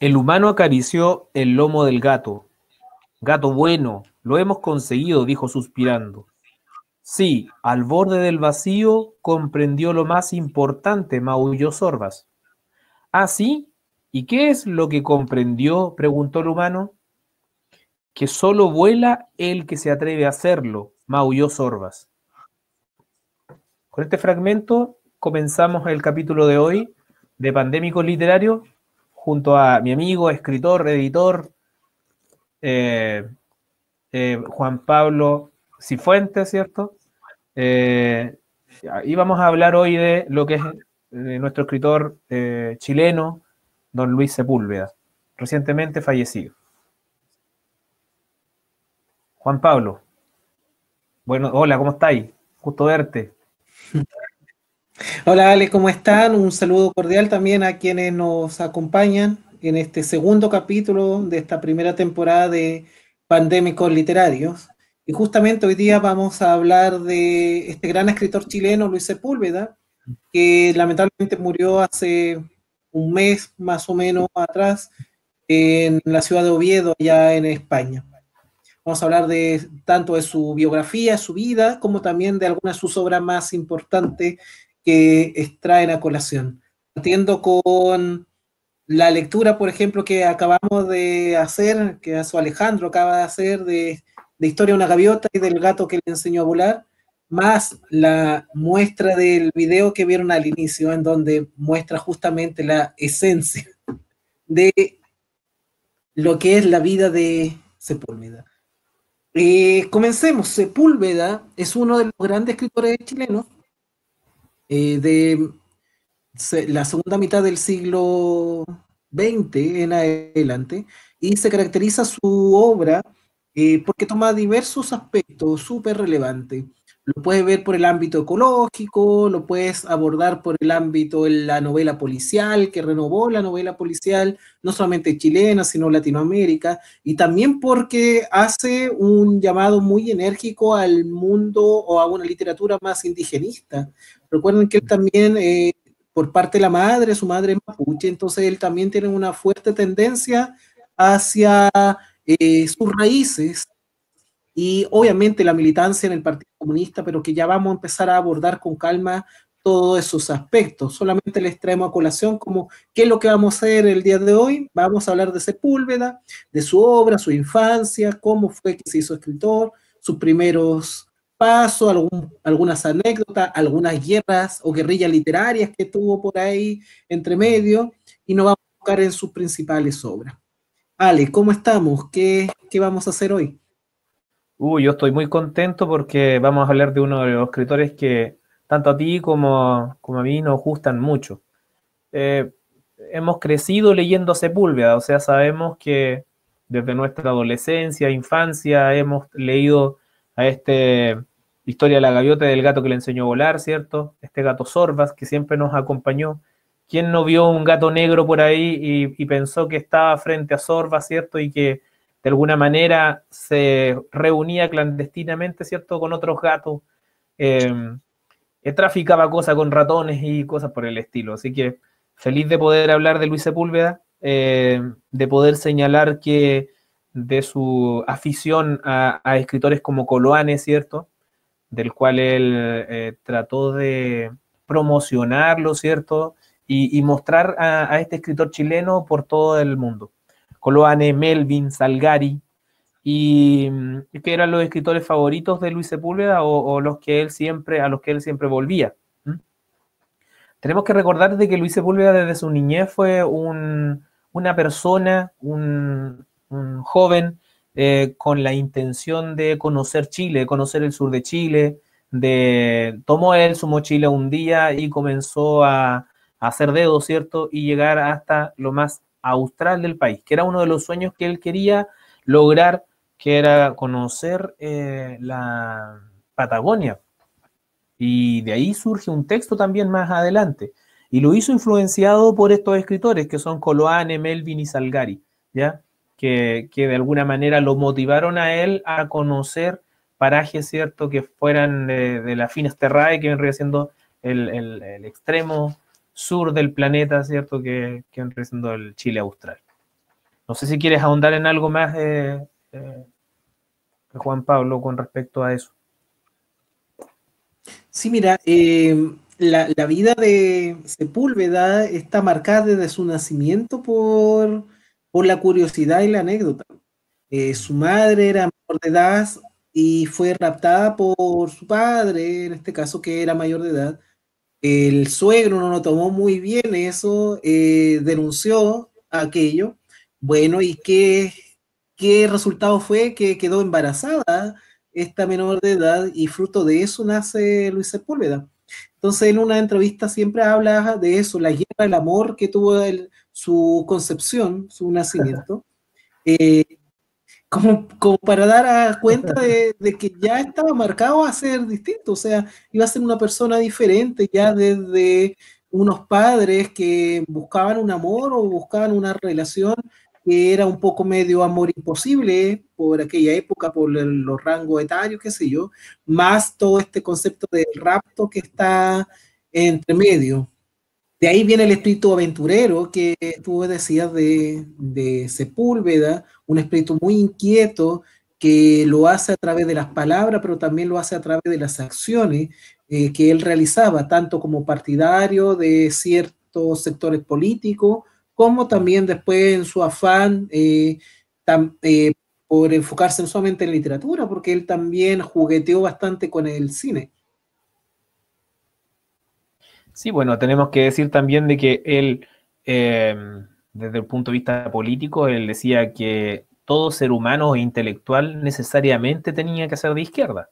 El humano acarició el lomo del gato. Gato bueno, lo hemos conseguido, dijo suspirando. Sí, al borde del vacío comprendió lo más importante, maulló Sorbas. ¿Ah, sí? ¿Y qué es lo que comprendió? Preguntó el humano. Que solo vuela el que se atreve a hacerlo, maulló Sorbas. Con este fragmento comenzamos el capítulo de hoy de Pandémicos Literarios junto a mi amigo, escritor, editor, eh, Juan Pablo Cifuentes, ¿cierto? Eh, y vamos a hablar hoy de lo que es nuestro escritor chileno, don Luis Sepúlveda, recientemente fallecido. Juan Pablo, bueno, hola, ¿cómo estáis? Gusto verte. Hola Ale, ¿cómo están? Un saludo cordial también a quienes nos acompañan en este segundo capítulo de esta primera temporada de Pandémicos Literarios. Y justamente hoy día vamos a hablar de este gran escritor chileno, Luis Sepúlveda, que lamentablemente murió hace un mes más o menos atrás en la ciudad de Oviedo, allá en España. Vamos a hablar de tanto de su biografía, su vida, como también de algunas de sus obras más importantes que extraen a colación. Partiendo con la lectura, por ejemplo, que acabamos de hacer, que a su Alejandro acaba de hacer de Historia de una gaviota y del gato que le enseñó a volar, más la muestra del video que vieron al inicio, en donde muestra justamente la esencia de lo que es la vida de Sepúlveda. Comencemos. Sepúlveda es uno de los grandes escritores chilenos de la segunda mitad del siglo XX en adelante y se caracteriza su obra porque toma diversos aspectos súper relevantes. Lo puedes ver por el ámbito ecológico, lo puedes abordar por el ámbito de la novela policial, que renovó la novela policial, no solamente chilena, sino Latinoamérica, y también porque hace un llamado muy enérgico al mundo o a una literatura más indigenista. Recuerden que él también por parte de la madre, su madre es mapuche, entonces él también tiene una fuerte tendencia hacia sus raíces y obviamente la militancia en el Partido Comunista, pero que ya vamos a empezar a abordar con calma todos esos aspectos. Solamente les traemos a colación como qué es lo que vamos a hacer el día de hoy. Vamos a hablar de Sepúlveda, de su obra, su infancia, cómo fue que se hizo escritor, sus primeros pasos, algunas anécdotas, algunas guerras o guerrillas literarias que tuvo por ahí entre medio, y nos vamos a buscar en sus principales obras. Ale, ¿cómo estamos? ¿Qué vamos a hacer hoy? Yo estoy muy contento porque vamos a hablar de uno de los escritores que tanto a ti como a mí nos gustan mucho. Eh, Hemos crecido leyendo Sepúlveda, o sea, sabemos que desde nuestra adolescencia, infancia, hemos leído a este Historia de la gaviota y del gato que le enseñó a volar, ¿cierto? Este gato Sorbas que siempre nos acompañó. ¿Quién no vio un gato negro por ahí y pensó que estaba frente a Sorbas, ¿cierto? Y que de alguna manera se reunía clandestinamente, ¿cierto? Con otros gatos, eh, traficaba cosas con ratones y cosas por el estilo. Así que feliz de poder hablar de Luis Sepúlveda, de poder señalar que de su afición a escritores como Coloane, ¿cierto? Del cual él trató de promocionarlo, ¿cierto? Y mostrar a este escritor chileno por todo el mundo. Coloane, Melvin, Salgari, y que eran los escritores favoritos de Luis Sepúlveda o los que él siempre, a los que él siempre volvía. ¿Mm? Tenemos que recordar de que Luis Sepúlveda desde su niñez fue una persona, un joven con la intención de conocer Chile, de conocer el sur de Chile, tomó él su mochila un día y comenzó a hacer dedo, ¿cierto? Y llegar hasta lo más austral del país, que era uno de los sueños que él quería lograr, que era conocer la Patagonia. Y de ahí surge un texto también más adelante. Y lo hizo influenciado por estos escritores que son Coloane, Melvin y Salgari, ¿ya? Que de alguna manera lo motivaron a él a conocer parajes, ¿cierto? Que fueran de la Finisterrae, que vendría siendo el extremo sur del planeta, ¿cierto? Que vendría siendo el Chile austral. No sé si quieres ahondar en algo más, Juan Pablo, con respecto a eso. Sí, mira, la vida de Sepúlveda está marcada desde su nacimiento por la curiosidad y la anécdota. Su madre era menor de edad y fue raptada por su padre, en este caso que era mayor de edad. El suegro no lo tomó muy bien eso, denunció aquello. Bueno, ¿y qué resultado fue? Que quedó embarazada esta menor de edad y fruto de eso nace Luis Sepúlveda. Entonces, en una entrevista siempre habla de eso, la guerra, el amor que tuvo su concepción, su nacimiento. Eh, como para dar cuenta de que ya estaba marcado a ser distinto, o sea, iba a ser una persona diferente ya desde unos padres que buscaban un amor o buscaban una relación que era un poco medio amor imposible por aquella época, por los rangos etarios, qué sé yo, más todo este concepto del rapto que está entre medio. De ahí viene el espíritu aventurero que tú decías de Sepúlveda, un espíritu muy inquieto que lo hace a través de las palabras, pero también lo hace a través de las acciones que él realizaba, tanto como partidario de ciertos sectores políticos, como también después en su afán por enfocarse no solamente en literatura, porque él también jugueteó bastante con el cine. Sí, bueno, tenemos que decir también de que él, desde el punto de vista político, él decía que todo ser humano e intelectual necesariamente tenía que ser de izquierda.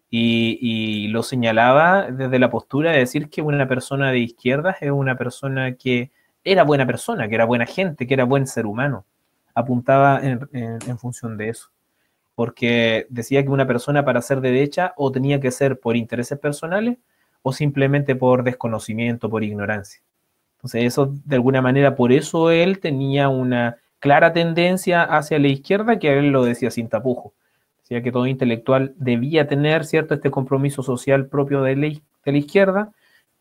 Y lo señalaba desde la postura de decir que una persona de izquierda es una persona que era buena persona, que era buena gente, que era buen ser humano. Apuntaba en función de eso. Porque decía que una persona para ser de derecha o tenía que ser por intereses personales o simplemente por desconocimiento, por ignorancia. Entonces eso, de alguna manera, por eso él tenía una clara tendencia hacia la izquierda, que él lo decía sin tapujo. Decía que todo intelectual debía tener, ¿cierto?, este compromiso social propio de la izquierda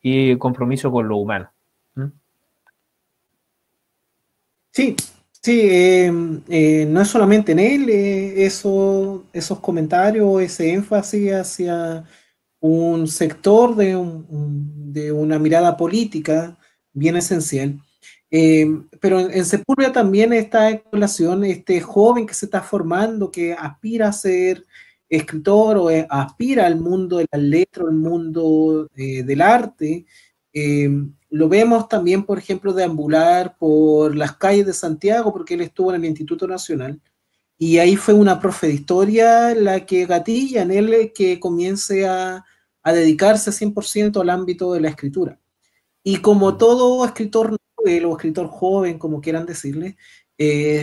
y compromiso con lo humano. ¿Mm? Sí, sí, no es solamente en él, esos comentarios, ese énfasis hacia un sector de una mirada política bien esencial. Pero en Sepúlveda también está en colación este joven que se está formando, que aspira a ser escritor o aspira al mundo de las letras, al mundo del arte. Eh, lo vemos también, por ejemplo, deambular por las calles de Santiago, porque él estuvo en el Instituto Nacional. Y ahí fue una profe de historia la que gatilla en él que comience a dedicarse 100% al ámbito de la escritura. Y como todo escritor novel o escritor joven, como quieran decirle,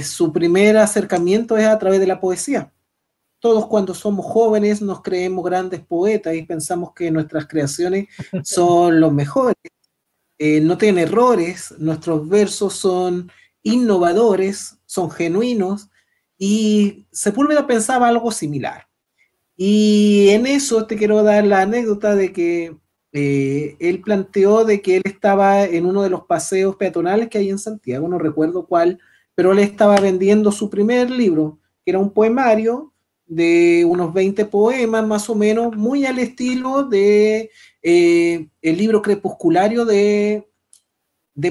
su primer acercamiento es a través de la poesía. Todos cuando somos jóvenes nos creemos grandes poetas y pensamos que nuestras creaciones son los mejores. No tienen errores, nuestros versos son innovadores, son genuinos, y Sepúlveda pensaba algo similar. Y en eso te quiero dar la anécdota de que él planteó de que él estaba en uno de los paseos peatonales que hay en Santiago, no recuerdo cuál, pero él estaba vendiendo su primer libro, que era un poemario de unos 20 poemas más o menos, muy al estilo de el libro crepusculario de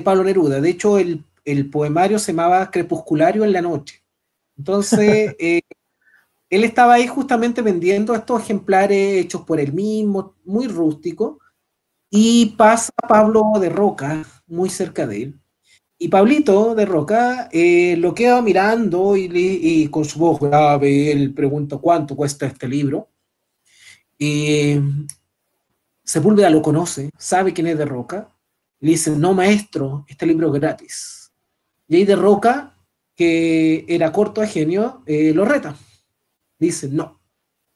Pablo Neruda. De hecho, el poemario se llamaba Crepusculario en la noche. Entonces, él estaba ahí justamente vendiendo estos ejemplares hechos por él mismo, muy rústico, y pasa Pablo de Roca muy cerca de él. Y Pablito de Roca lo queda mirando y con su voz grave él pregunta cuánto cuesta este libro. Y Sepúlveda lo conoce, sabe quién es de Roca, y le dice, no maestro, este libro es gratis. Y ahí de Roca, que era corto de genio, lo reta. Dice, no,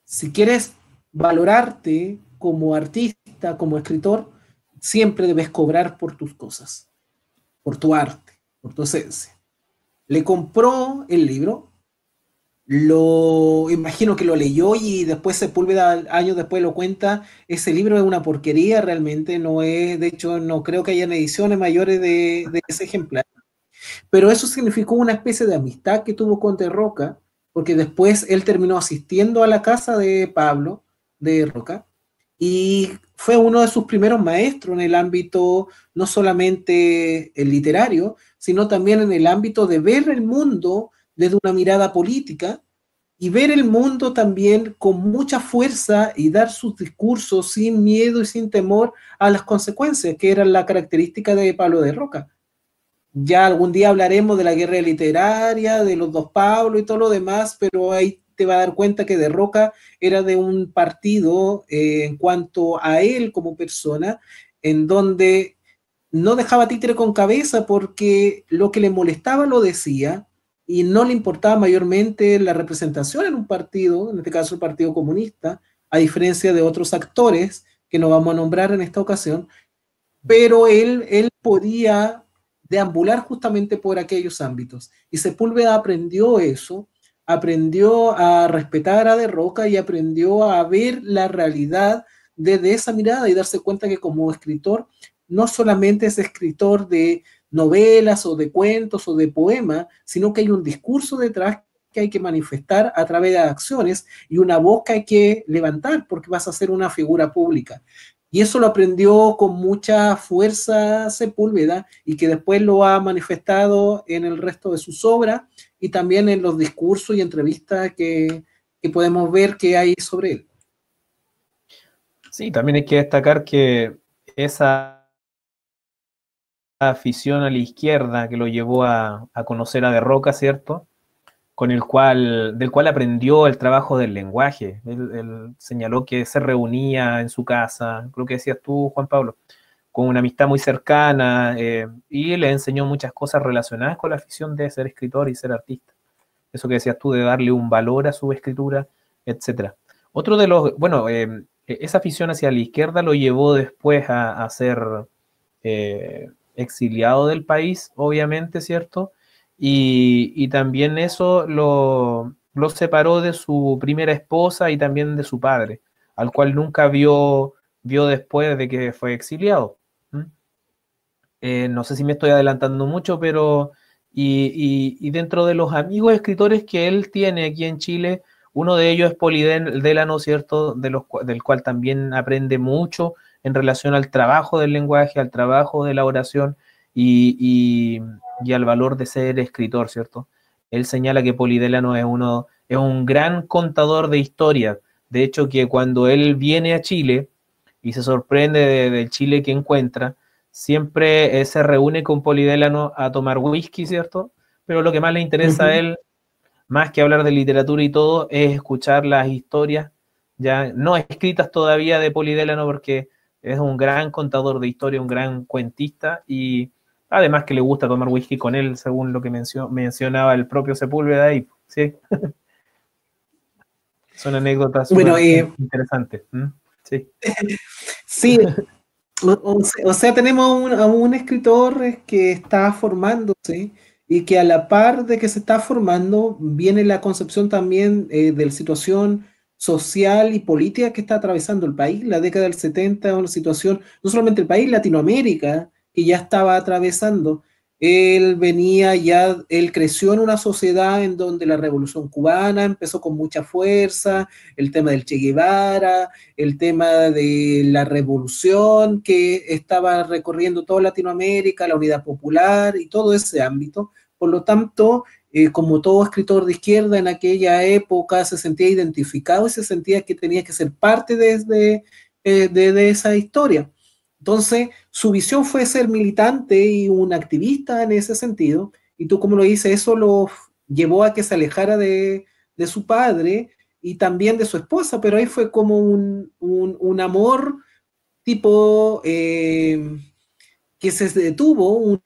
si quieres valorarte como artista, como escritor, siempre debes cobrar por tus cosas, por tu arte, por tu esencia. Le compró el libro, lo imagino que lo leyó y después Sepúlveda años después lo cuenta, ese libro es una porquería, realmente no es, de hecho no creo que hayan ediciones mayores de ese ejemplar. Pero eso significó una especie de amistad que tuvo con De Roca, porque después él terminó asistiendo a la casa de Pablo de Roca y fue uno de sus primeros maestros en el ámbito no solamente el literario, sino también en el ámbito de ver el mundo desde una mirada política y ver el mundo también con mucha fuerza y dar sus discursos sin miedo y sin temor a las consecuencias, que eran la característica de Pablo de Roca. Ya algún día hablaremos de la guerra literaria, de los dos Pablos y todo lo demás, pero ahí te vas a dar cuenta que De Roca era de un partido en cuanto a él como persona, en donde no dejaba títere con cabeza porque lo que le molestaba lo decía y no le importaba mayormente la representación en un partido, en este caso el Partido Comunista, a diferencia de otros actores que no vamos a nombrar en esta ocasión, pero él podía deambular justamente por aquellos ámbitos. Y Sepúlveda aprendió eso, aprendió a respetar a De Roca y aprendió a ver la realidad desde esa mirada y darse cuenta que como escritor no solamente es escritor de novelas o de cuentos o de poemas, sino que hay un discurso detrás que hay que manifestar a través de acciones y una voz que hay que levantar porque vas a ser una figura pública. Y eso lo aprendió con mucha fuerza Sepúlveda y que después lo ha manifestado en el resto de sus obras y también en los discursos y entrevistas que podemos ver que hay sobre él. Sí, también hay que destacar que esa afición a la izquierda que lo llevó a conocer a De Roca, ¿cierto? Del cual aprendió el trabajo del lenguaje. Él señaló que se reunía en su casa, creo que decías tú, Juan Pablo, con una amistad muy cercana, y le enseñó muchas cosas relacionadas con la afición de ser escritor y ser artista. Eso que decías tú de darle un valor a su escritura, etcétera. Otro de los, bueno, esa afición hacia la izquierda lo llevó después a ser exiliado del país, obviamente, ¿cierto? Y también eso lo separó de su primera esposa y también de su padre, al cual nunca vio después de que fue exiliado. No sé si me estoy adelantando mucho, pero y dentro de los amigos escritores que él tiene aquí en Chile, uno de ellos es Poli Delano, ¿cierto? Del cual también aprende mucho en relación al trabajo del lenguaje, al trabajo de la oración y al valor de ser escritor, ¿cierto? Él señala que Poli Delano es un gran contador de historias. De hecho, que cuando él viene a Chile y se sorprende del Chile que encuentra, siempre se reúne con Poli Delano a tomar whisky, ¿cierto? Pero lo que más le interesa a él, más que hablar de literatura y todo, es escuchar las historias, ya no escritas todavía de Poli Delano, porque es un gran contador de historia, un gran cuentista, y además que le gusta tomar whisky con él, según lo que mencionaba el propio Sepúlveda ahí, ¿sí? Son anécdotas Bueno, interesantes. Sí. Sí, o sea, tenemos a un escritor que está formándose y que a la par de que se está formando viene la concepción también de la situación social y política que está atravesando el país. La década del 70 es una situación, no solamente el país, Latinoamérica, que ya estaba atravesando. Él venía ya, él creció en una sociedad en donde la revolución cubana empezó con mucha fuerza, el tema del Che Guevara, el tema de la revolución que estaba recorriendo toda Latinoamérica, la unidad popular y todo ese ámbito. Por lo tanto, como todo escritor de izquierda en aquella época se sentía identificado y se sentía que tenía que ser parte de esa historia. Entonces, su visión fue ser militante y un activista en ese sentido, y tú como lo dices, eso lo llevó a que se alejara de su padre y también de su esposa, pero ahí fue como un amor tipo que se detuvo, un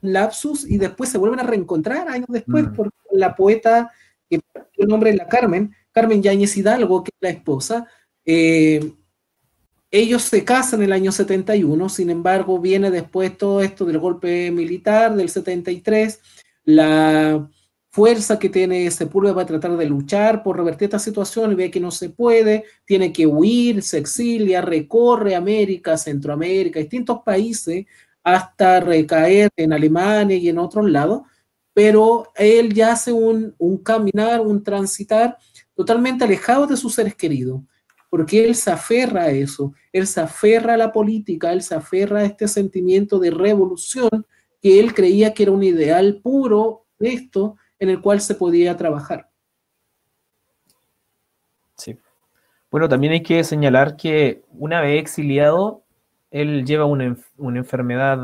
lapsus, y después se vuelven a reencontrar años después, porque la poeta, que el nombre es la Carmen Yáñez Hidalgo, que es la esposa, ellos se casan en el año 71, sin embargo, viene después todo esto del golpe militar del 73, la fuerza que tiene Sepúlveda para tratar de luchar por revertir esta situación y ve que no se puede, tiene que huir, se exilia, recorre América, Centroamérica, distintos países hasta recaer en Alemania y en otros lados, pero él ya hace un caminar, un transitar totalmente alejado de sus seres queridos, porque él se aferra a eso, él se aferra a la política, él se aferra a este sentimiento de revolución que él creía que era un ideal puro, esto, en el cual se podía trabajar. Sí. Bueno, también hay que señalar que una vez exiliado, él lleva una enfermedad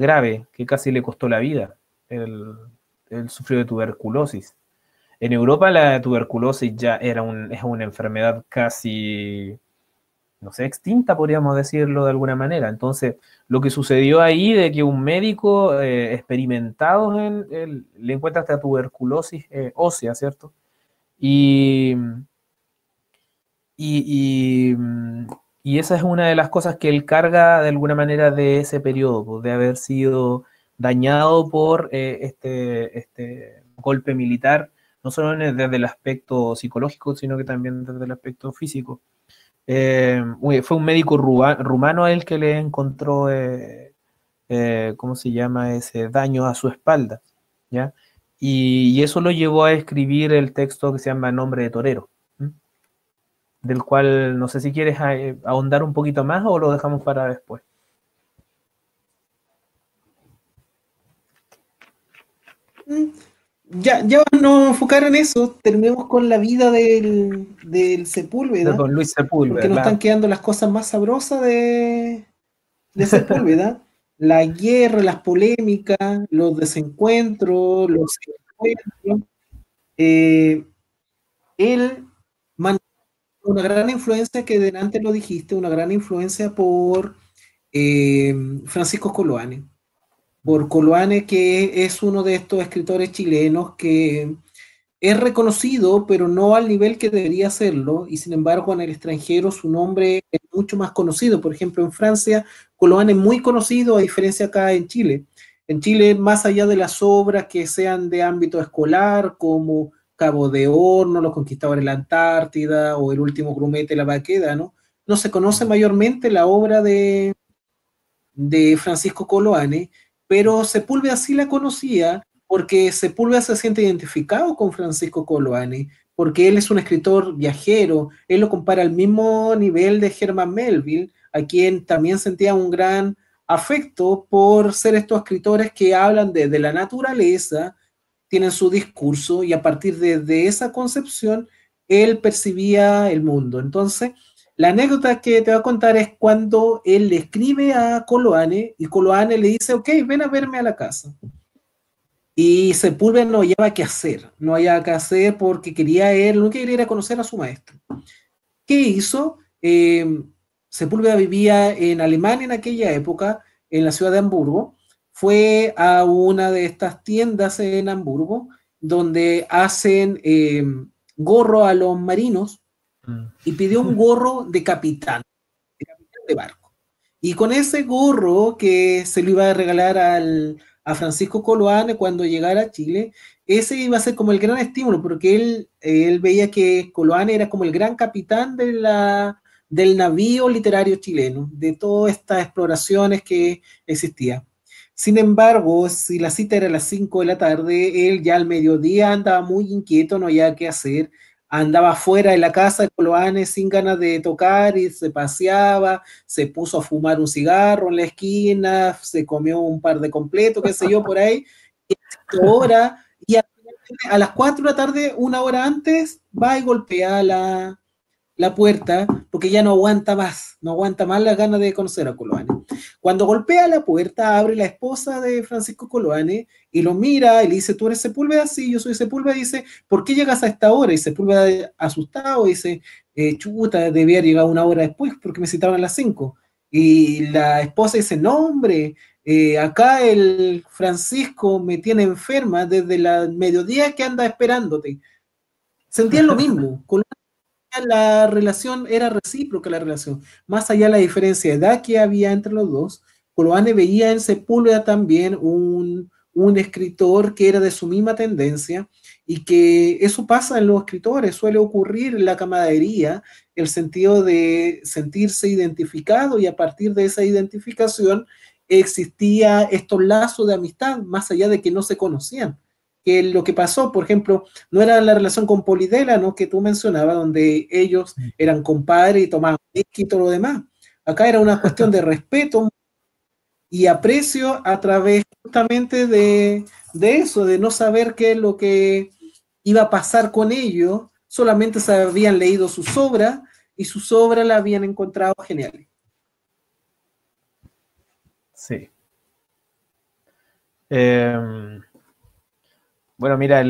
grave que casi le costó la vida. Él sufrió de tuberculosis. En Europa la tuberculosis ya es una enfermedad casi, no sé, extinta, podríamos decirlo de alguna manera. Entonces, lo que sucedió ahí de que un médico experimentado le encuentra esta tuberculosis ósea, ¿cierto? Y, y, y, y esa es una de las cosas que él carga de alguna manera de ese periodo, pues, de haber sido dañado por este golpe militar, no solo desde el aspecto psicológico, sino que también desde el aspecto físico. Fue un médico rumano el que le encontró, ¿cómo se llama? Ese daño a su espalda, ¿ya? Y eso lo llevó a escribir el texto que se llama Nombre de Torero, ¿m? Del cual no sé si quieres ahondar un poquito más o lo dejamos para después. Ya nos enfocar en eso, terminemos con la vida del De Sepúlveda, don Luis porque Sepúlveda, nos están claro. quedando las cosas más sabrosas de Sepúlveda, la guerra, las polémicas, los desencuentros, los encuentros. Él mantuvo una gran influencia, que delante lo dijiste, una gran influencia por Francisco Coloane. Por Coloane, que es uno de estos escritores chilenos que es reconocido, pero no al nivel que debería serlo, y sin embargo en el extranjero su nombre es mucho más conocido. Por ejemplo, en Francia, Coloane es muy conocido, a diferencia acá en Chile. En Chile, más allá de las obras que sean de ámbito escolar, como Cabo de Horno, Los Conquistadores de la Antártida o El Último Grumete, La Baqueda, no se conoce mayormente la obra de Francisco Coloane, pero Sepúlveda sí la conocía porque Sepúlveda se siente identificado con Francisco Coloane, porque él es un escritor viajero, él lo compara al mismo nivel de Herman Melville, a quien también sentía un gran afecto por ser estos escritores que hablan de la naturaleza, tienen su discurso y a partir de esa concepción él percibía el mundo. Entonces, la anécdota que te voy a contar es cuando él le escribe a Coloane y Coloane le dice, ok, ven a verme a la casa. Y Sepúlveda no hallaba qué hacer, no hallaba qué hacer porque quería él, no quería ir a conocer a su maestro. ¿Qué hizo? Sepúlveda vivía en Alemania en aquella época, en la ciudad de Hamburgo. Fue a una de estas tiendas en Hamburgo donde hacen gorro a los marinos y pidió un gorro de capitán de barco. Y con ese gorro que se lo iba a regalar a Francisco Coloane cuando llegara a Chile, ese iba a ser como el gran estímulo, porque él veía que Coloane era como el gran capitán del navío literario chileno, de todas estas exploraciones que existían. Sin embargo, si la cita era a las 5 de la tarde, él ya al mediodía andaba muy inquieto, no había qué hacer, andaba fuera de la casa de Coloane sin ganas de tocar y se paseaba, se puso a fumar un cigarro en la esquina, se comió un par de completos, qué sé yo, por ahí, y hora, y a las 4 de la tarde, una hora antes, va y golpea la puerta porque ya no aguanta más, no aguanta más las ganas de conocer a Coloane. Cuando golpea la puerta, abre la esposa de Francisco Coloane y lo mira y le dice, ¿tú eres Sepúlveda? Sí, yo soy Sepúlveda. Y dice, ¿por qué llegas a esta hora? Y Sepúlveda, asustado, dice, chuta, debía llegar una hora después porque me citaban a las 5. Y la esposa dice, no, hombre, acá el Francisco me tiene enferma desde la mediodía que anda esperándote. Sentían lo mismo, la relación era recíproca, la relación. Más allá de la diferencia de edad que había entre los dos, Coloane veía en Sepúlveda también un escritor que era de su misma tendencia y que eso pasa en los escritores, suele ocurrir en la camaradería, el sentido de sentirse identificado y a partir de esa identificación existía estos lazos de amistad, más allá de que no se conocían. Que lo que pasó, por ejemplo, no era la relación con Polidela, ¿no?, que tú mencionabas, donde ellos eran compadres y tomaban whisky y todo lo demás. Acá era una cuestión de respeto y aprecio a través justamente de eso, de no saber qué es lo que iba a pasar con ellos, solamente se habían leído sus obras y sus obras las habían encontrado geniales. Sí. Bueno, mira,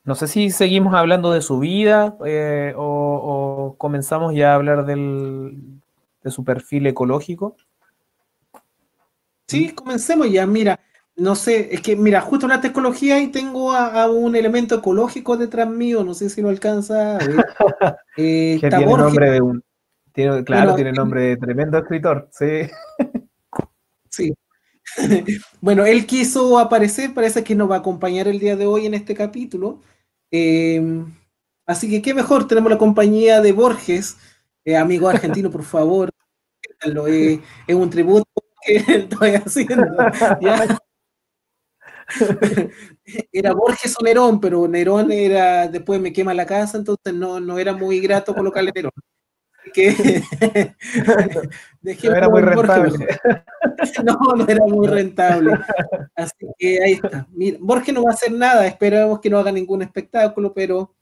no sé si seguimos hablando de su vida o comenzamos ya a hablar de su perfil ecológico. Sí, comencemos ya. Mira, no sé, es que, mira, justo en la ecología y tengo a un elemento ecológico detrás mío, no sé si lo alcanza a ver. Que Está tiene Borges. nombre claro, Bueno, tiene nombre de tremendo escritor, sí. sí. Bueno, él quiso aparecer, parece que nos va a acompañar el día de hoy en este capítulo. Eh, Así que qué mejor, tenemos la compañía de Borges, amigo argentino, por favor. Es un tributo que estoy haciendo. ¿Ya? Era Borges o Nerón, pero Nerón era, después me quema la casa, entonces no era muy grato colocarle Nerón. Que No era muy dejémoslo en Borges rentable. mejor. No era muy rentable. Así que ahí está. Mira, Borges no va a hacer nada, esperamos que no haga ningún espectáculo, pero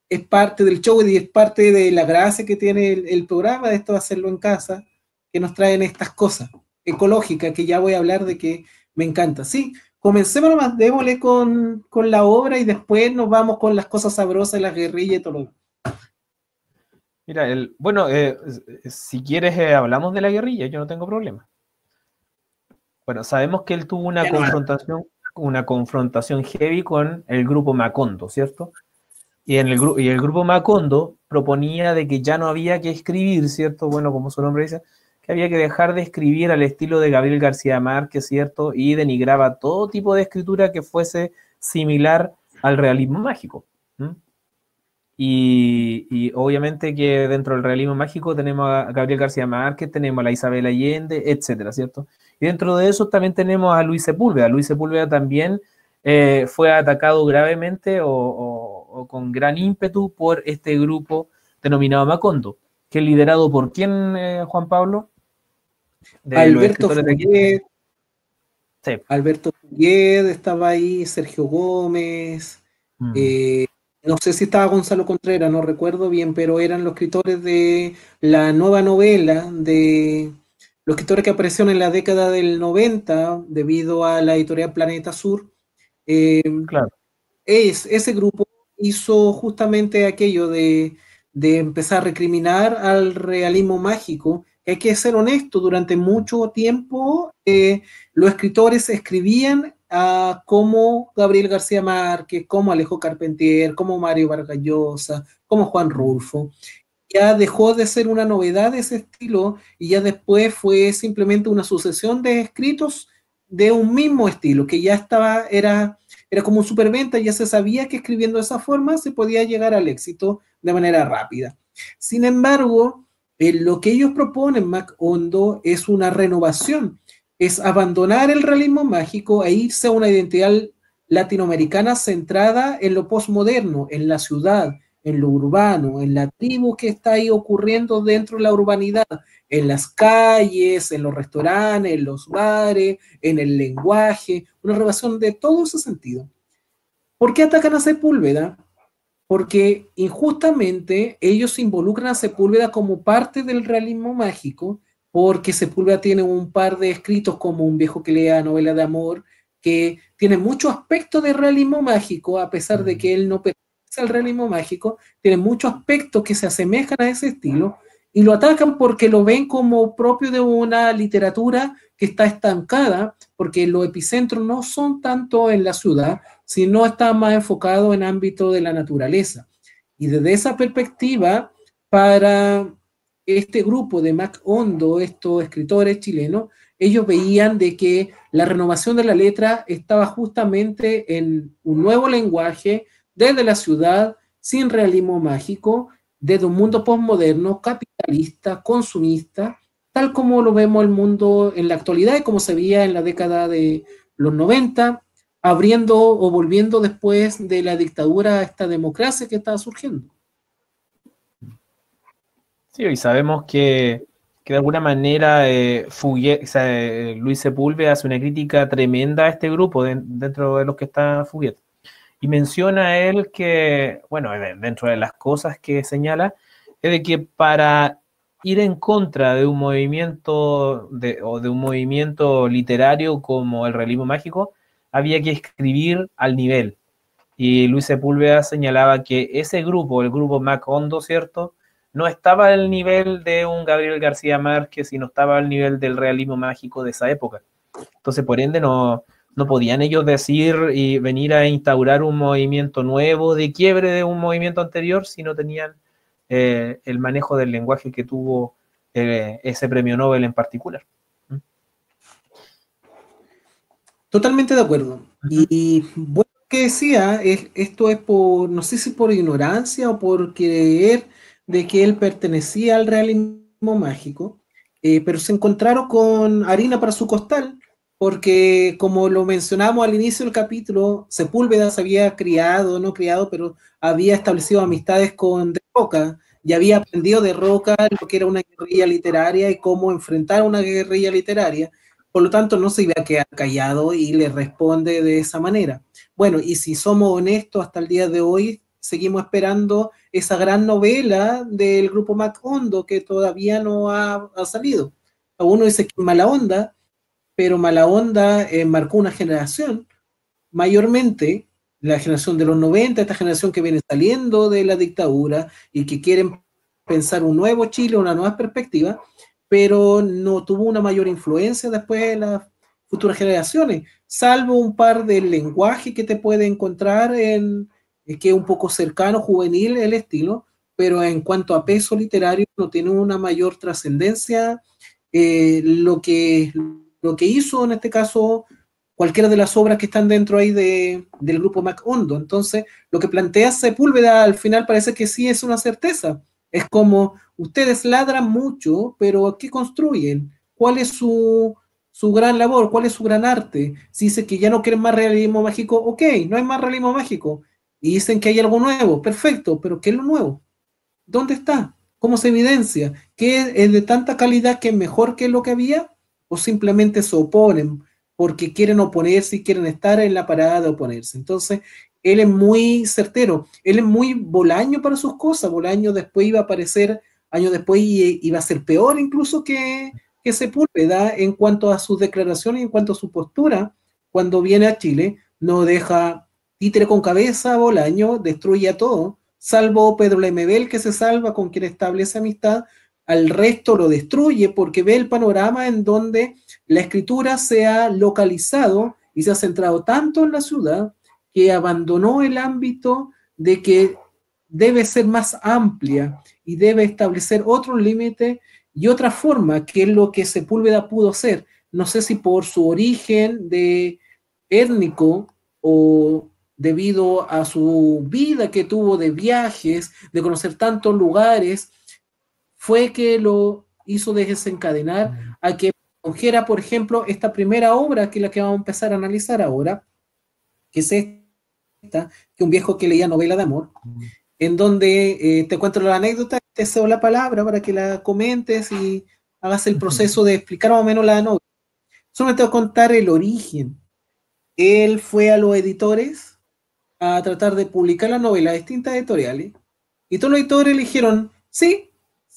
es parte del show y es parte de la gracia que tiene el programa de esto de hacerlo en casa, que nos traen estas cosas ecológicas, que ya voy a hablar de que me encanta. Sí, comencemos nomás, démosle con la obra y después nos vamos con las cosas sabrosas, las guerrillas y todo lo demás. Mira, bueno, si quieres hablamos de la guerrilla, yo no tengo problema. Bueno, sabemos que él tuvo una confrontación heavy con el grupo Macondo, ¿cierto? Y el grupo Macondo proponía de que ya no había que escribir, ¿cierto? Bueno, como su nombre dice, que había que dejar de escribir al estilo de Gabriel García Márquez, ¿cierto? Y denigraba todo tipo de escritura que fuese similar al realismo mágico. Y obviamente que dentro del realismo mágico tenemos a Gabriel García Márquez, tenemos a la Isabel Allende, etcétera, ¿cierto? Y dentro de eso también tenemos a Luis Sepúlveda. Luis Sepúlveda también fue atacado gravemente o con gran ímpetu por este grupo denominado Macondo, que es liderado por quién, Juan Pablo, de los Alberto escritores de aquí. Fuguet, Sí. Alberto Fuguet estaba ahí, Sergio Gómez, no sé si estaba Gonzalo Contreras, no recuerdo bien, pero eran los escritores de la nueva novela, de los escritores que aparecieron en la década del 90 debido a la editorial Planeta Sur. Eh, Claro. Ese grupo hizo justamente aquello de empezar a recriminar al realismo mágico. Hay que ser honesto, durante mucho tiempo los escritores escribían como Gabriel García Márquez, como Alejo Carpentier, como Mario Vargas Llosa, como Juan Rulfo. Ya dejó de ser una novedad de ese estilo y ya después fue simplemente una sucesión de escritos de un mismo estilo, que ya estaba, era como un superventa, ya se sabía que escribiendo de esa forma se podía llegar al éxito de manera rápida. Sin embargo, lo que ellos proponen, Macondo, es una renovación, es abandonar el realismo mágico e irse a una identidad latinoamericana centrada en lo postmoderno, en la ciudad, en lo urbano, en la tribu que está ahí ocurriendo dentro de la urbanidad, en las calles, en los restaurantes, en los bares, en el lenguaje, una revelación de todo ese sentido. ¿Por qué atacan a Sepúlveda? Porque injustamente ellos involucran a Sepúlveda como parte del realismo mágico, porque Sepúlveda tiene un par de escritos como Un viejo que lea novela de amor, que tiene mucho aspecto de realismo mágico, a pesar de que él no pertenece al realismo mágico, tiene muchos aspectos que se asemejan a ese estilo, y lo atacan porque lo ven como propio de una literatura que está estancada, porque los epicentros no son tanto en la ciudad, sino está más enfocado en ámbito de la naturaleza. Y desde esa perspectiva, para este grupo de Macondo, estos escritores chilenos, ellos veían de que la renovación de la letra estaba justamente en un nuevo lenguaje desde la ciudad, sin realismo mágico, desde un mundo postmoderno, capitalista, consumista, tal como lo vemos el mundo en la actualidad y como se veía en la década de los 90, abriendo o volviendo después de la dictadura a esta democracia que estaba surgiendo. Sí, y sabemos que de alguna manera Luis Sepúlveda hace una crítica tremenda a este grupo dentro de los que está Fouquet. Y menciona él que, bueno, dentro de las cosas que señala, es de que para ir en contra de un movimiento o de un movimiento literario como el realismo mágico, había que escribir al nivel. Y Luis Sepúlveda señalaba que ese grupo, el grupo Macondo, ¿cierto?, no estaba al nivel de un Gabriel García Márquez, sino estaba al nivel del realismo mágico de esa época. Entonces, por ende, no podían ellos decir y venir a instaurar un movimiento nuevo de quiebre de un movimiento anterior si no tenían el manejo del lenguaje que tuvo ese premio Nobel en particular. Totalmente de acuerdo. Y bueno, que decía, esto es por, no sé si por ignorancia o por creer de que él pertenecía al realismo mágico, pero se encontraron con harina para su costal, porque como lo mencionamos al inicio del capítulo, Sepúlveda se había criado, no criado, pero había establecido amistades con De Roca y había aprendido de Roca lo que era una guerrilla literaria y cómo enfrentar una guerrilla literaria. Por lo tanto, no se iba a quedar callado y le responde de esa manera. Bueno, y si somos honestos, hasta el día de hoy seguimos esperando esa gran novela del grupo Macondo que todavía no ha salido. Uno dice que Mala Onda, pero Mala Onda marcó una generación, mayormente la generación de los 90, esta generación que viene saliendo de la dictadura y que quieren pensar un nuevo Chile, una nueva perspectiva, pero no tuvo una mayor influencia después de las futuras generaciones, salvo un par de lenguaje que te puede encontrar que es un poco cercano, juvenil el estilo, pero en cuanto a peso literario no tiene una mayor trascendencia lo que hizo en este caso cualquiera de las obras que están dentro ahí del grupo Macondo. Entonces, lo que plantea Sepúlveda al final parece que sí es una certeza. Es como, ustedes ladran mucho, pero ¿qué construyen? ¿Cuál es su gran labor? ¿Cuál es su gran arte? Si dice que ya no quieren más realismo mágico, ok, no hay más realismo mágico. Y dicen que hay algo nuevo, perfecto, pero ¿qué es lo nuevo? ¿Dónde está? ¿Cómo se evidencia? ¿Qué es de tanta calidad que es mejor que lo que había? ¿O simplemente se oponen porque quieren oponerse y quieren estar en la parada de oponerse? Entonces, él es muy certero, él es muy Bolaño para sus cosas. Bolaño después iba a aparecer, años después iba a ser peor incluso que Sepúlveda en cuanto a sus declaraciones y en cuanto a su postura cuando viene a Chile. No deja títere con cabeza, Bolaño destruye a todo, salvo Pedro Lemebel que se salva, con quien establece amistad. Al resto lo destruye porque ve el panorama en donde la escritura se ha localizado y se ha centrado tanto en la ciudad que abandonó el ámbito de que debe ser más amplia y debe establecer otro límite y otra forma, que es lo que Sepúlveda pudo hacer. No sé si por su origen de étnico o debido a su vida que tuvo de viajes, de conocer tantos lugares, fue que lo hizo desencadenar a que cogiera, por ejemplo, esta primera obra, que es la que vamos a empezar a analizar ahora, que es esta, que un viejo que leía novela de amor, en donde te cuento la anécdota, te cedo la palabra para que la comentes y hagas el proceso de explicar más o menos la novela. Solo te voy a contar el origen. Él fue a los editores a tratar de publicar la novela a distintas editoriales, y todos los editores le dijeron, sí,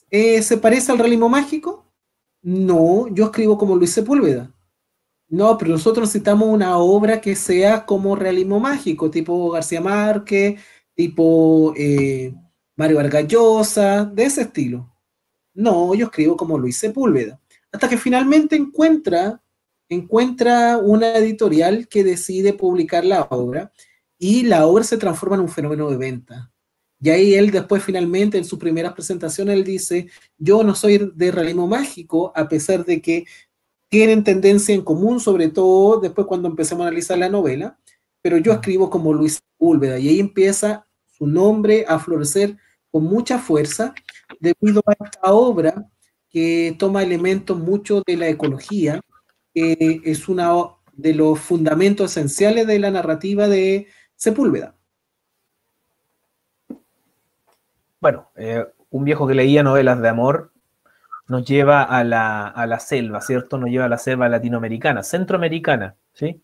¿se parece al realismo mágico? No, yo escribo como Luis Sepúlveda. No, pero nosotros necesitamos una obra que sea como realismo mágico, tipo García Márquez, tipo Mario Vargas Llosa, de ese estilo. No, yo escribo como Luis Sepúlveda. Hasta que finalmente encuentra una editorial que decide publicar la obra y la obra se transforma en un fenómeno de venta. Y ahí él después finalmente en sus primeras presentaciones él dice, yo no soy de realismo mágico, a pesar de que tienen tendencia en común, sobre todo después cuando empecemos a analizar la novela, pero yo escribo como Luis Sepúlveda y ahí empieza su nombre a florecer con mucha fuerza debido a esta obra que toma elementos mucho de la ecología, que es uno de los fundamentos esenciales de la narrativa de Sepúlveda. Bueno, un viejo que leía novelas de amor nos lleva a la selva, ¿cierto? Nos lleva a la selva latinoamericana, centroamericana, ¿sí?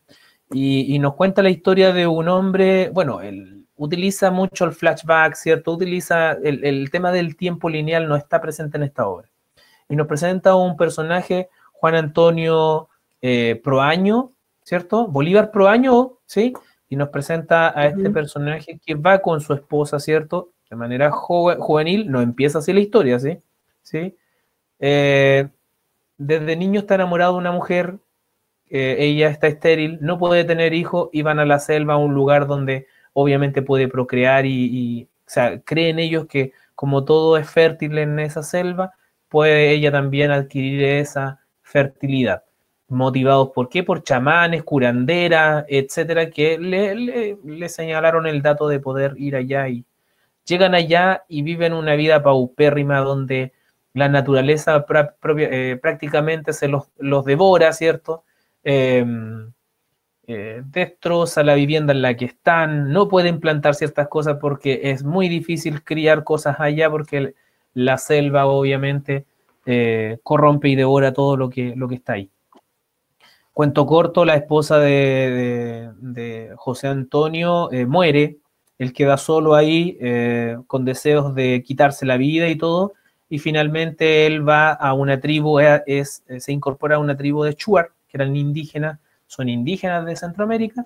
Y nos cuenta la historia de un hombre, bueno, él utiliza mucho el flashback, ¿cierto? Utiliza el tema del tiempo lineal, no está presente en esta obra. Y nos presenta un personaje, Juan Antonio Proaño, ¿cierto? Bolívar Proaño, ¿sí? Y nos presenta a este personaje que va con su esposa, ¿cierto? De manera juvenil, no empieza así la historia, ¿sí? ¿Sí? Desde niño está enamorado de una mujer, ella está estéril, no puede tener hijos y van a la selva, a un lugar donde obviamente puede procrear o sea, creen ellos que como todo es fértil en esa selva, puede ella también adquirir esa fertilidad. ¿Motivados por qué? Por chamanes, curanderas, etcétera, que le señalaron el dato de poder ir allá y llegan allá y viven una vida paupérrima donde la naturaleza prácticamente se los devora, ¿cierto? Destroza la vivienda en la que están, no pueden plantar ciertas cosas porque es muy difícil criar cosas allá porque la selva obviamente corrompe y devora todo lo que está ahí. Cuento corto, la esposa de José Antonio muere, él queda solo ahí con deseos de quitarse la vida y todo, y finalmente él va a una tribu, se incorpora a una tribu de Shuar, que eran indígenas, son indígenas de Centroamérica,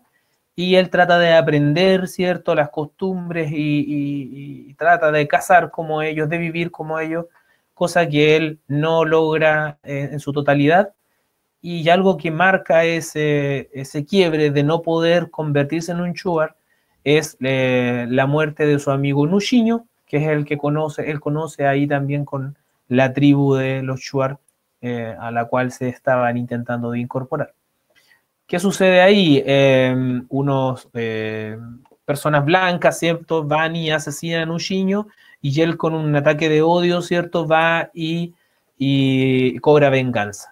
y él trata de aprender, ¿cierto?, las costumbres y trata de cazar como ellos, de vivir como ellos, cosa que él no logra en su totalidad. Y algo que marca ese quiebre de no poder convertirse en un Shuar es la muerte de su amigo Nushiño, que es el que él conoce ahí también con la tribu de los Shuar a la cual se estaban intentando de incorporar. ¿Qué sucede ahí? Unos personas blancas, ¿cierto? Van y asesinan a Nushiño y él con un ataque de odio, ¿cierto? Va y cobra venganza.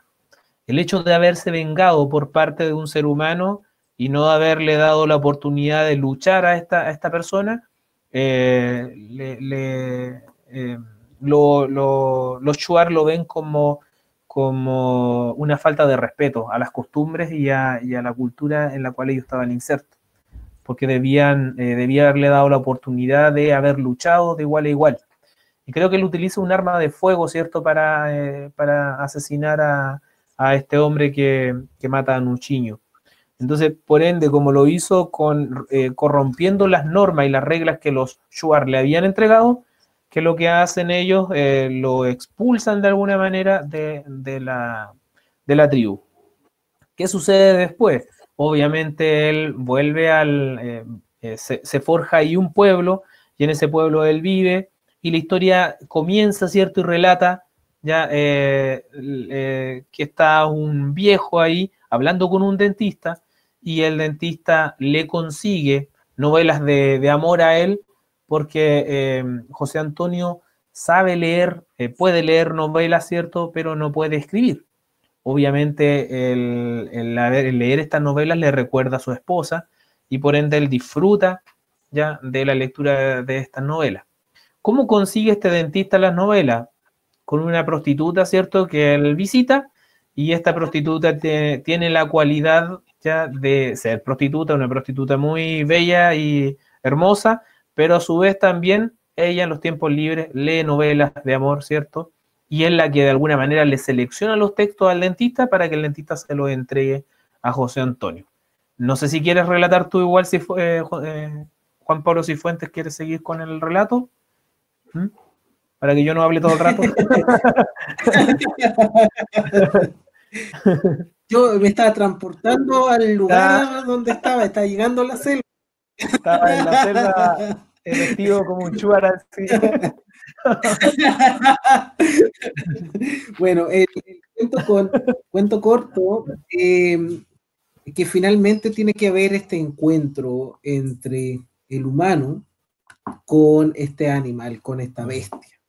El hecho de haberse vengado por parte de un ser humano y no haberle dado la oportunidad de luchar a esta persona, los Shuar lo ven como una falta de respeto a las costumbres y a la cultura en la cual ellos estaban insertos, porque debía haberle dado la oportunidad de haber luchado de igual a igual. Y creo que él utiliza un arma de fuego, ¿cierto?, para asesinar a este hombre que mata a Nuchiño. Entonces, por ende, como lo hizo corrompiendo las normas y las reglas que los Shuar le habían entregado, que lo que hacen ellos, lo expulsan de alguna manera de la tribu. ¿Qué sucede después? Obviamente él vuelve se forja ahí un pueblo, y en ese pueblo él vive, y la historia comienza, ¿cierto? Y relata ya que está un viejo ahí hablando con un dentista, y el dentista le consigue novelas de amor a él, porque José Antonio sabe leer, puede leer novelas, ¿cierto? Pero no puede escribir. Obviamente el leer estas novelas le recuerda a su esposa, y por ende él disfruta ya de la lectura de estas novelas. ¿Cómo consigue este dentista las novelas? Con una prostituta, ¿cierto?, que él visita, y esta prostituta tiene la cualidad ya de ser prostituta, una prostituta muy bella y hermosa, pero a su vez también ella en los tiempos libres lee novelas de amor, ¿cierto? Y es la que de alguna manera le selecciona los textos al dentista para que el dentista se los entregue a José Antonio. No sé si quieres relatar tú igual, si Juan Pablo Cifuentes, ¿quieres seguir con el relato? ¿Mm? Para que yo no hable todo el rato. Yo me estaba transportando al lugar donde estaba llegando a la selva. Estaba en la selva vestido como un chuar así. Bueno, el cuento corto, que finalmente tiene que haber este encuentro entre el humano con este animal, con esta bestia.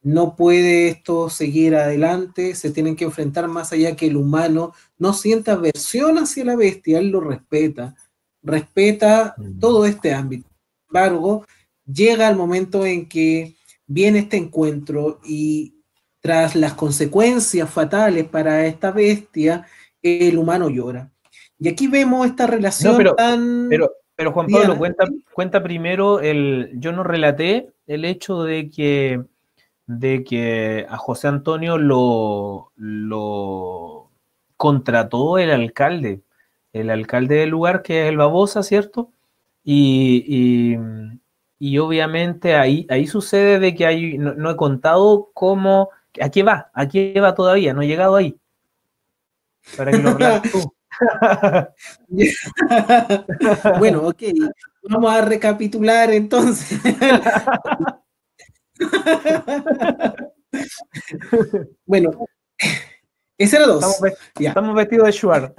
No puede esto seguir adelante, se tienen que enfrentar más allá que el humano no sienta aversión hacia la bestia, él lo respeta todo este ámbito. Sin embargo, llega el momento en que viene este encuentro y tras las consecuencias fatales para esta bestia, el humano llora. Y aquí vemos esta relación No, tan... pero Juan Pablo, cuenta primero yo no relaté el hecho de que a José Antonio lo contrató el alcalde del lugar, que es el Babosa, ¿cierto? Y obviamente ahí sucede de que no he contado cómo, a qué va todavía, no he llegado ahí, para que lo relates tú. Bueno, ok, vamos a recapitular entonces. Bueno, ese era dos. Estamos vestidos de Shuar.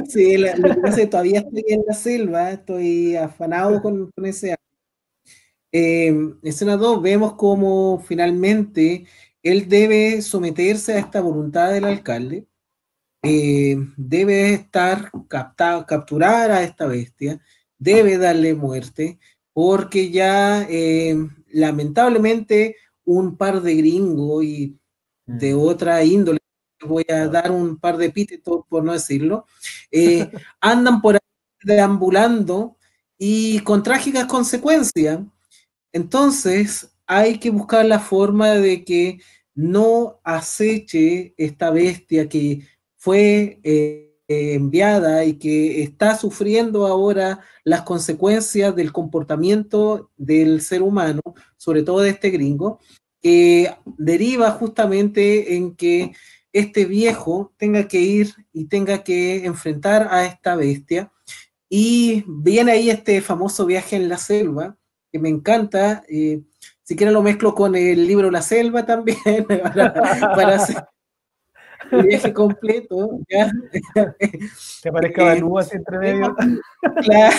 Sí, lo que pasa es que todavía estoy en la selva, estoy afanado con ese. Escena 2, vemos cómo finalmente él debe someterse a esta voluntad del alcalde, debe capturar a esta bestia, debe darle muerte, porque ya lamentablemente un par de gringos y de otra índole, voy a dar un par de epítetos por no decirlo, andan por ahí deambulando y con trágicas consecuencias. Entonces hay que buscar la forma de que no aceche esta bestia que fue enviada y que está sufriendo ahora las consecuencias del comportamiento del ser humano, sobre todo de este gringo, que deriva justamente en que este viejo tenga que ir y tenga que enfrentar a esta bestia. Y viene ahí este famoso viaje en la selva, que me encanta. Si quieren lo mezclo con el libro La Selva también, para hacer el viaje completo. ¿Ya? Que aparezca Balú así entre medio. Claro,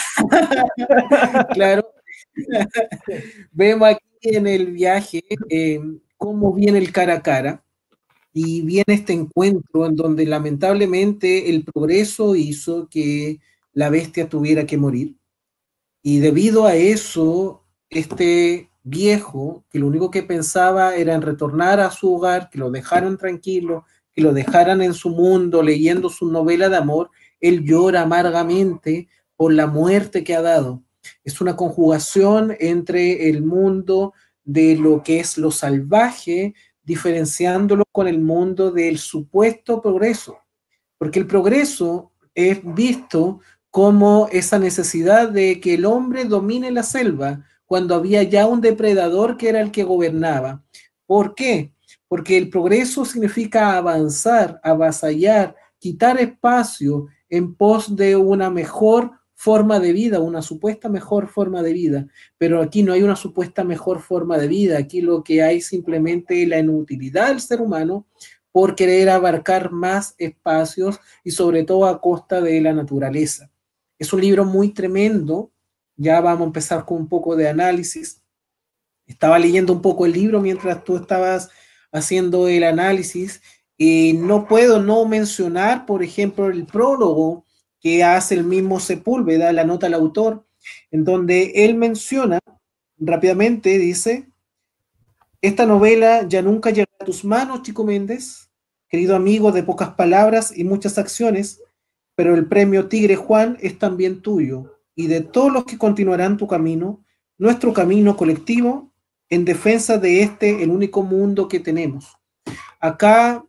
claro. Vemos aquí en el viaje cómo viene el cara a cara y viene este encuentro en donde lamentablemente el progreso hizo que la bestia tuviera que morir. Y debido a eso, este viejo, que lo único que pensaba era en retornar a su hogar, que lo dejaran tranquilo, que lo dejaran en su mundo leyendo su novela de amor, él llora amargamente por la muerte que ha dado. Es una conjugación entre el mundo de lo que es lo salvaje, diferenciándolo con el mundo del supuesto progreso, porque el progreso es visto como esa necesidad de que el hombre domine la selva cuando había ya un depredador que era el que gobernaba. ¿Por qué? Porque el progreso significa avanzar, avasallar, quitar espacio en pos de una mejor forma de vida, una supuesta mejor forma de vida. Pero aquí no hay una supuesta mejor forma de vida, aquí lo que hay simplemente la inutilidad del ser humano por querer abarcar más espacios y sobre todo a costa de la naturaleza. Es un libro muy tremendo, ya vamos a empezar con un poco de análisis. Estaba leyendo un poco el libro mientras tú estabas haciendo el análisis y no puedo no mencionar, por ejemplo, el prólogo que hace el mismo Sepúlveda, la nota al autor, en donde él menciona rápidamente, dice: esta novela ya nunca llegará a tus manos, Chico Méndez, querido amigo de pocas palabras y muchas acciones, pero el premio Tigre Juan es también tuyo y de todos los que continuarán tu camino, nuestro camino colectivo en defensa de el único mundo que tenemos. Acá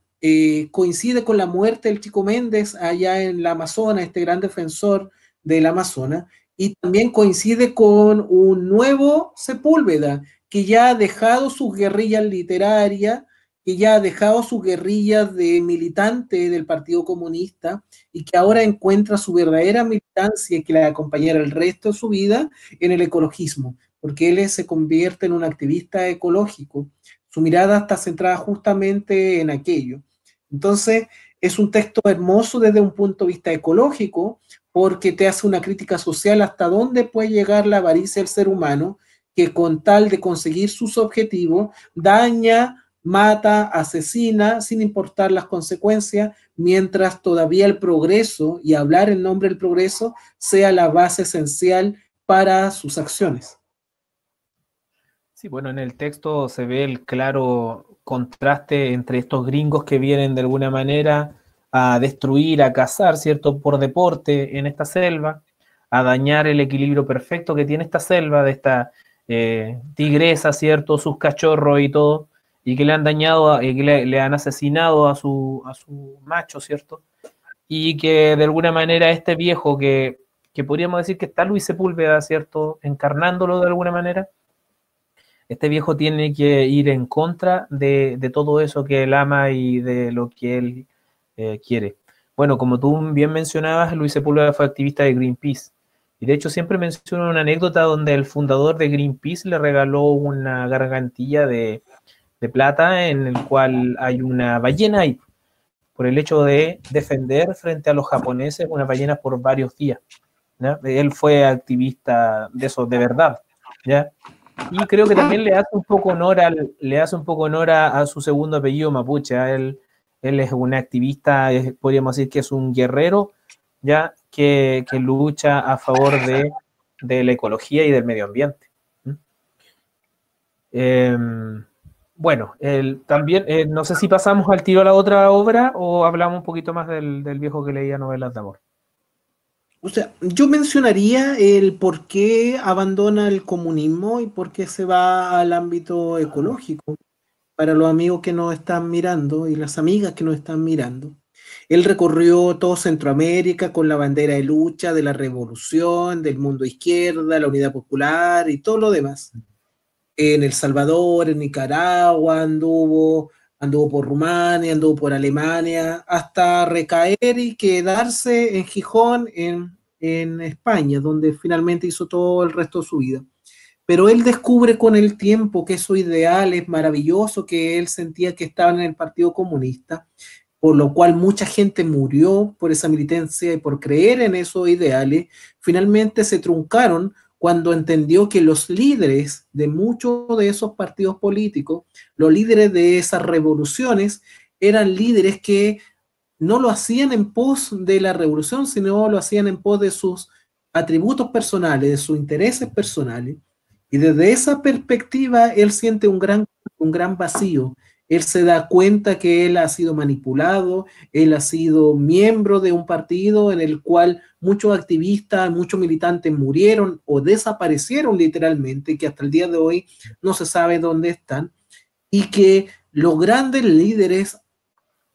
coincide con la muerte del Chico Méndez allá en la Amazonas, este gran defensor del Amazonas, y también coincide con un nuevo Sepúlveda que ya ha dejado sus guerrillas literarias que ya ha dejado sus guerrillas de militante del Partido Comunista y que ahora encuentra su verdadera militancia que le acompañará el resto de su vida en el ecologismo, porque él se convierte en un activista ecológico. Su mirada está centrada justamente en aquello. Entonces, es un texto hermoso desde un punto de vista ecológico, porque te hace una crítica social hasta dónde puede llegar la avaricia del ser humano, que con tal de conseguir sus objetivos, daña, mata, asesina, sin importar las consecuencias, mientras todavía el progreso y hablar en nombre del progreso sea la base esencial para sus acciones. Sí, bueno, en el texto se ve el claro contraste entre estos gringos que vienen de alguna manera a destruir, a cazar, ¿cierto?, por deporte en esta selva, a dañar el equilibrio perfecto que tiene esta selva, de esta tigresa, ¿cierto?, sus cachorros y todo, y que le han dañado, que le han asesinado a su macho, ¿cierto? Y que de alguna manera este viejo que podríamos decir que está Luis Sepúlveda, ¿cierto?, encarnándolo de alguna manera, este viejo tiene que ir en contra de todo eso que él ama y de lo que él quiere. Bueno, como tú bien mencionabas, Luis Sepúlveda fue activista de Greenpeace. Y de hecho siempre menciono una anécdota donde el fundador de Greenpeace le regaló una gargantilla de plata en el cual hay una ballena ahí, por el hecho de defender frente a los japoneses una ballena por varios días. ¿Ya? Él fue activista de eso de verdad. ¿Ya? Y creo que también le hace un poco honor, a su segundo apellido mapuche. Él es un activista, podríamos decir que es un guerrero, ya que lucha a favor de la ecología y del medio ambiente. Bueno, también, no sé si pasamos al tiro a la otra obra o hablamos un poquito más del viejo que leía novelas de amor. O sea, yo mencionaría el por qué abandona el comunismo y por qué se va al ámbito ecológico para los amigos que nos están mirando y las amigas que nos están mirando. Él recorrió todo Centroamérica con la bandera de lucha de la revolución, del mundo izquierda, la unidad popular y todo lo demás. En El Salvador, en Nicaragua, anduvo por Rumania, anduvo por Alemania, hasta recaer y quedarse en Gijón, en España, donde finalmente hizo todo el resto de su vida. Pero él descubre con el tiempo que esos ideales maravillosos que él sentía que estaban en el Partido Comunista, por lo cual mucha gente murió por esa militancia y por creer en esos ideales, finalmente se truncaron cuando entendió que los líderes de muchos de esos partidos políticos, los líderes de esas revoluciones, eran líderes que no lo hacían en pos de la revolución, sino lo hacían en pos de sus atributos personales, de sus intereses personales. Y desde esa perspectiva, él siente un gran vacío. Él se da cuenta que él ha sido manipulado, él ha sido miembro de un partido en el cual muchos activistas, muchos militantes murieron o desaparecieron literalmente, que hasta el día de hoy no se sabe dónde están, y que los grandes líderes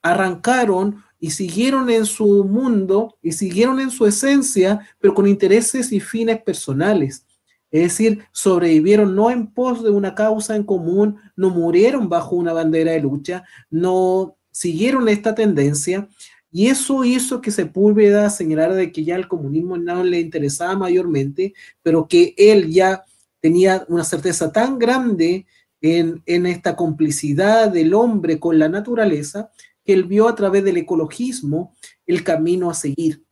arrancaron y siguieron en su mundo y siguieron en su esencia, pero con intereses y fines personales. Es decir, sobrevivieron no en pos de una causa en común, no murieron bajo una bandera de lucha, no siguieron esta tendencia, y eso hizo que Sepúlveda señalara de que ya el comunismo no le interesaba mayormente, pero que él ya tenía una certeza tan grande en esta complicidad del hombre con la naturaleza, que él vio a través del ecologismo el camino a seguir.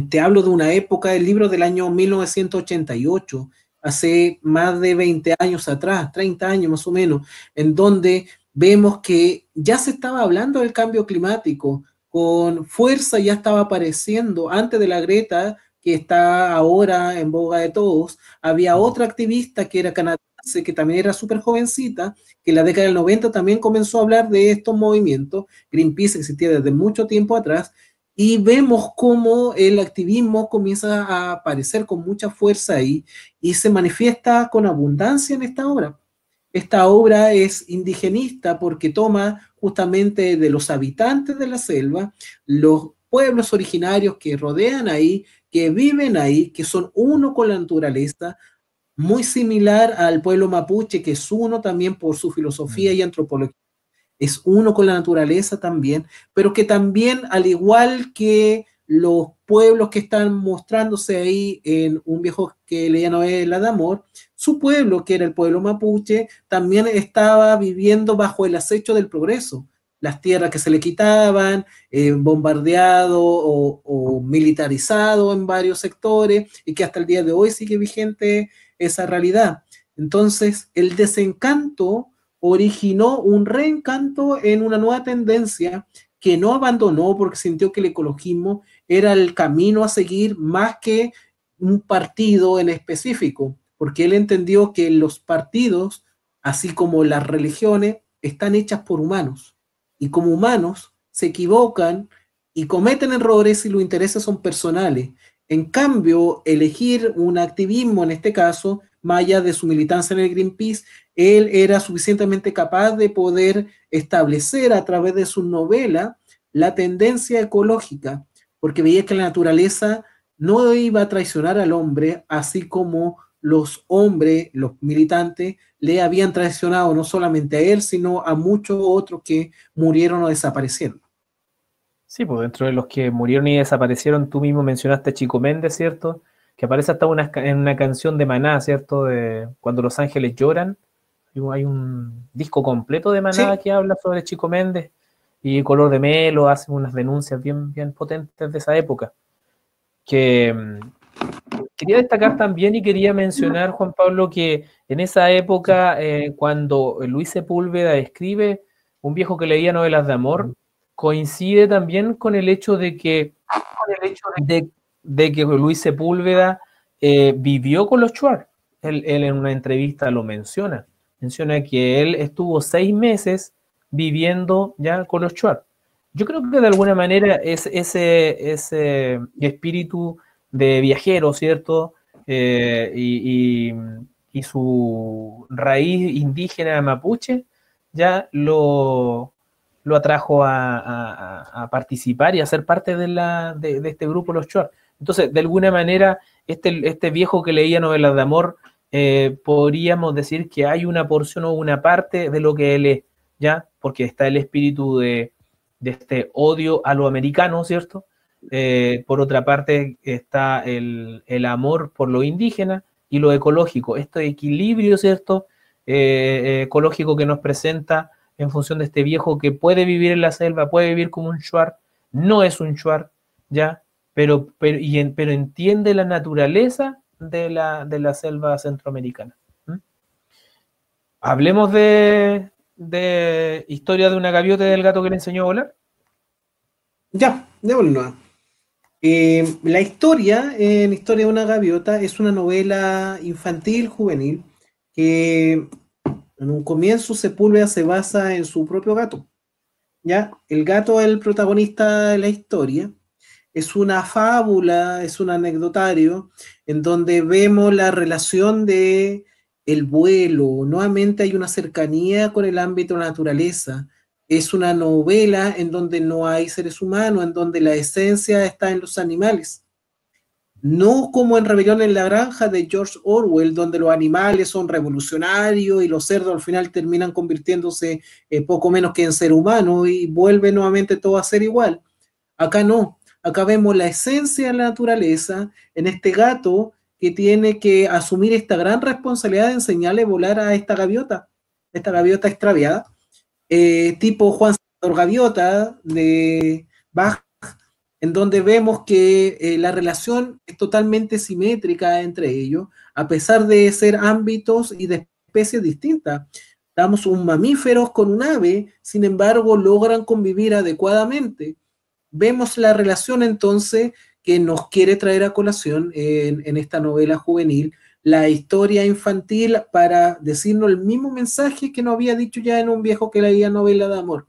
Te hablo de una época, el libro del año 1988, hace más de 20 años atrás, 30 años más o menos, en donde vemos que ya se estaba hablando del cambio climático, con fuerza ya estaba apareciendo, antes de la Greta, que está ahora en boga de todos, había otra activista que era canadiense, que también era súper jovencita, que en la década del 90 también comenzó a hablar de estos movimientos. Greenpeace existía desde mucho tiempo atrás, y vemos cómo el activismo comienza a aparecer con mucha fuerza ahí y se manifiesta con abundancia en esta obra. Esta obra es indigenista porque toma justamente de los habitantes de la selva, los pueblos originarios que rodean ahí, que viven ahí, que son uno con la naturaleza, muy similar al pueblo mapuche, que es uno también por su filosofía y antropología. es uno con la naturaleza también, pero que también, al igual que los pueblos que están mostrándose ahí en un viejo que leía novela de amor, su pueblo, que era el pueblo mapuche, también estaba viviendo bajo el acecho del progreso. Las tierras que se le quitaban, bombardeado o militarizado en varios sectores, y que hasta el día de hoy sigue vigente esa realidad. Entonces, el desencanto originó un reencanto en una nueva tendencia que no abandonó porque sintió que el ecologismo era el camino a seguir más que un partido en específico, porque él entendió que los partidos, así como las religiones, están hechas por humanos, y como humanos se equivocan y cometen errores y los intereses son personales. En cambio, elegir un activismo, en este caso, más allá de su militancia en el Greenpeace, él era suficientemente capaz de poder establecer a través de su novela la tendencia ecológica, porque veía que la naturaleza no iba a traicionar al hombre, así como los hombres, los militantes, le habían traicionado no solamente a él, sino a muchos otros que murieron o desaparecieron. Sí, pues dentro de los que murieron y desaparecieron, tú mismo mencionaste a Chico Méndez, ¿cierto? Que aparece hasta en una canción de Maná, ¿cierto? De Cuando los ángeles lloran. Hay un disco completo de Maná Sí, que habla sobre Chico Méndez, y Color de Melo hace unas denuncias bien, bien potentes de esa época. Que quería destacar también y quería mencionar, Juan Pablo, que en esa época, cuando Luis Sepúlveda escribe Un viejo que leía novelas de amor, coincide también con el hecho de, de que Luis Sepúlveda vivió con los Schuart. Él en una entrevista lo menciona que él estuvo 6 meses viviendo ya con los Schuart. Yo creo que de alguna manera ese espíritu de viajero, ¿cierto? Y su raíz indígena mapuche ya lo atrajo a participar y a ser parte de este grupo, los Schuart. Entonces, de alguna manera, este viejo que leía novelas de amor, podríamos decir que hay una porción o una parte de lo que él es, ¿ya? Porque está el espíritu de este odio a lo americano, ¿cierto? Por otra parte está el amor por lo indígena y lo ecológico, este equilibrio, ¿cierto? Ecológico que nos presenta en función de este viejo que puede vivir en la selva, puede vivir como un shuar, no es un shuar, ¿ya? Pero entiende la naturaleza de la selva centroamericana. ¿Mm? Hablemos de Historia de una gaviota y del gato que le enseñó a volar. ya, démoslo. La historia, en Historia de una gaviota, es una novela infantil, juvenil, que en un comienzo Sepúlveda se basa en su propio gato. ¿Ya? El gato es el protagonista de la historia. Es una fábula, es un anecdotario en donde vemos la relación de el vuelo. Nuevamente hay una cercanía con el ámbito de la naturaleza. Es una novela en donde no hay seres humanos, en donde la esencia está en los animales. No como en Rebelión en la Granja de George Orwell, donde los animales son revolucionarios y los cerdos al final terminan convirtiéndose poco menos que en ser humano y vuelve nuevamente todo a ser igual. Acá no, acá vemos la esencia de la naturaleza en este gato que tiene que asumir esta gran responsabilidad de enseñarle a volar a esta gaviota extraviada, tipo Juan Salvador Gaviota de Bach, en donde vemos que la relación es totalmente simétrica entre ellos, a pesar de ser ámbitos y de especies distintas. Damos un mamífero con un ave, sin embargo, logran convivir adecuadamente. Vemos la relación entonces que nos quiere traer a colación en esta novela juvenil, la historia infantil, para decirnos el mismo mensaje que nos había dicho ya en Un viejo que leía novela de amor.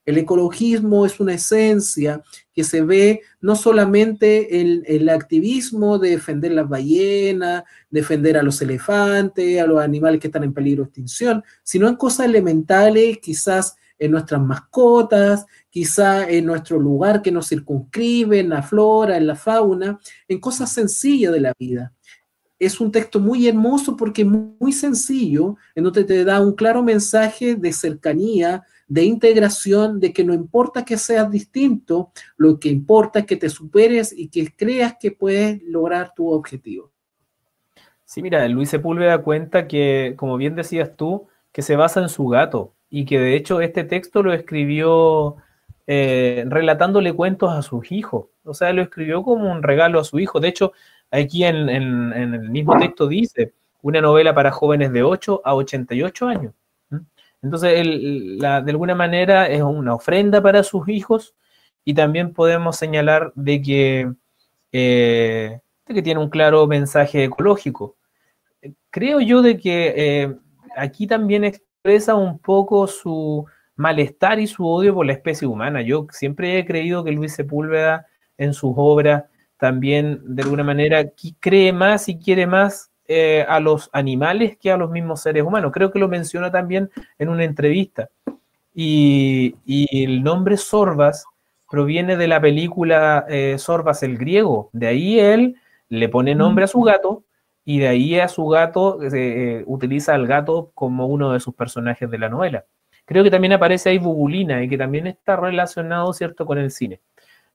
El ecologismo es una esencia que se ve no solamente en el activismo de defender las ballenas, defender a los elefantes, a los animales que están en peligro de extinción, sino en cosas elementales, quizás en nuestras mascotas, quizás en nuestro lugar que nos circunscribe, en la flora, en la fauna, en cosas sencillas de la vida. es un texto muy hermoso porque es muy sencillo, en donde te da un claro mensaje de cercanía, de integración, de que no importa que seas distinto, lo que importa es que te superes y que creas que puedes lograr tu objetivo. Sí, mira, Luis Sepúlveda cuenta que, como bien decías tú, que se basa en su gato y que de hecho este texto lo escribió relatándole cuentos a sus hijos. O sea, lo escribió como un regalo a su hijo. De hecho, aquí en el mismo texto dice, una novela para jóvenes de 8 a 88 años. ¿Mm? Entonces, de alguna manera es una ofrenda para sus hijos y también podemos señalar de que tiene un claro mensaje ecológico. Creo yo de que aquí también expresa un poco su malestar y su odio por la especie humana. Yo siempre he creído que Luis Sepúlveda en sus obras también de alguna manera cree más y quiere más a los animales que a los mismos seres humanos. Creo que lo menciona también en una entrevista. Y el nombre Sorbas proviene de la película Sorbas el griego. De ahí él le pone nombre a su gato y de ahí a su gato utiliza al gato como uno de sus personajes de la novela. Creo que también aparece ahí Bubulina y que también está relacionado, ¿cierto?, con el cine.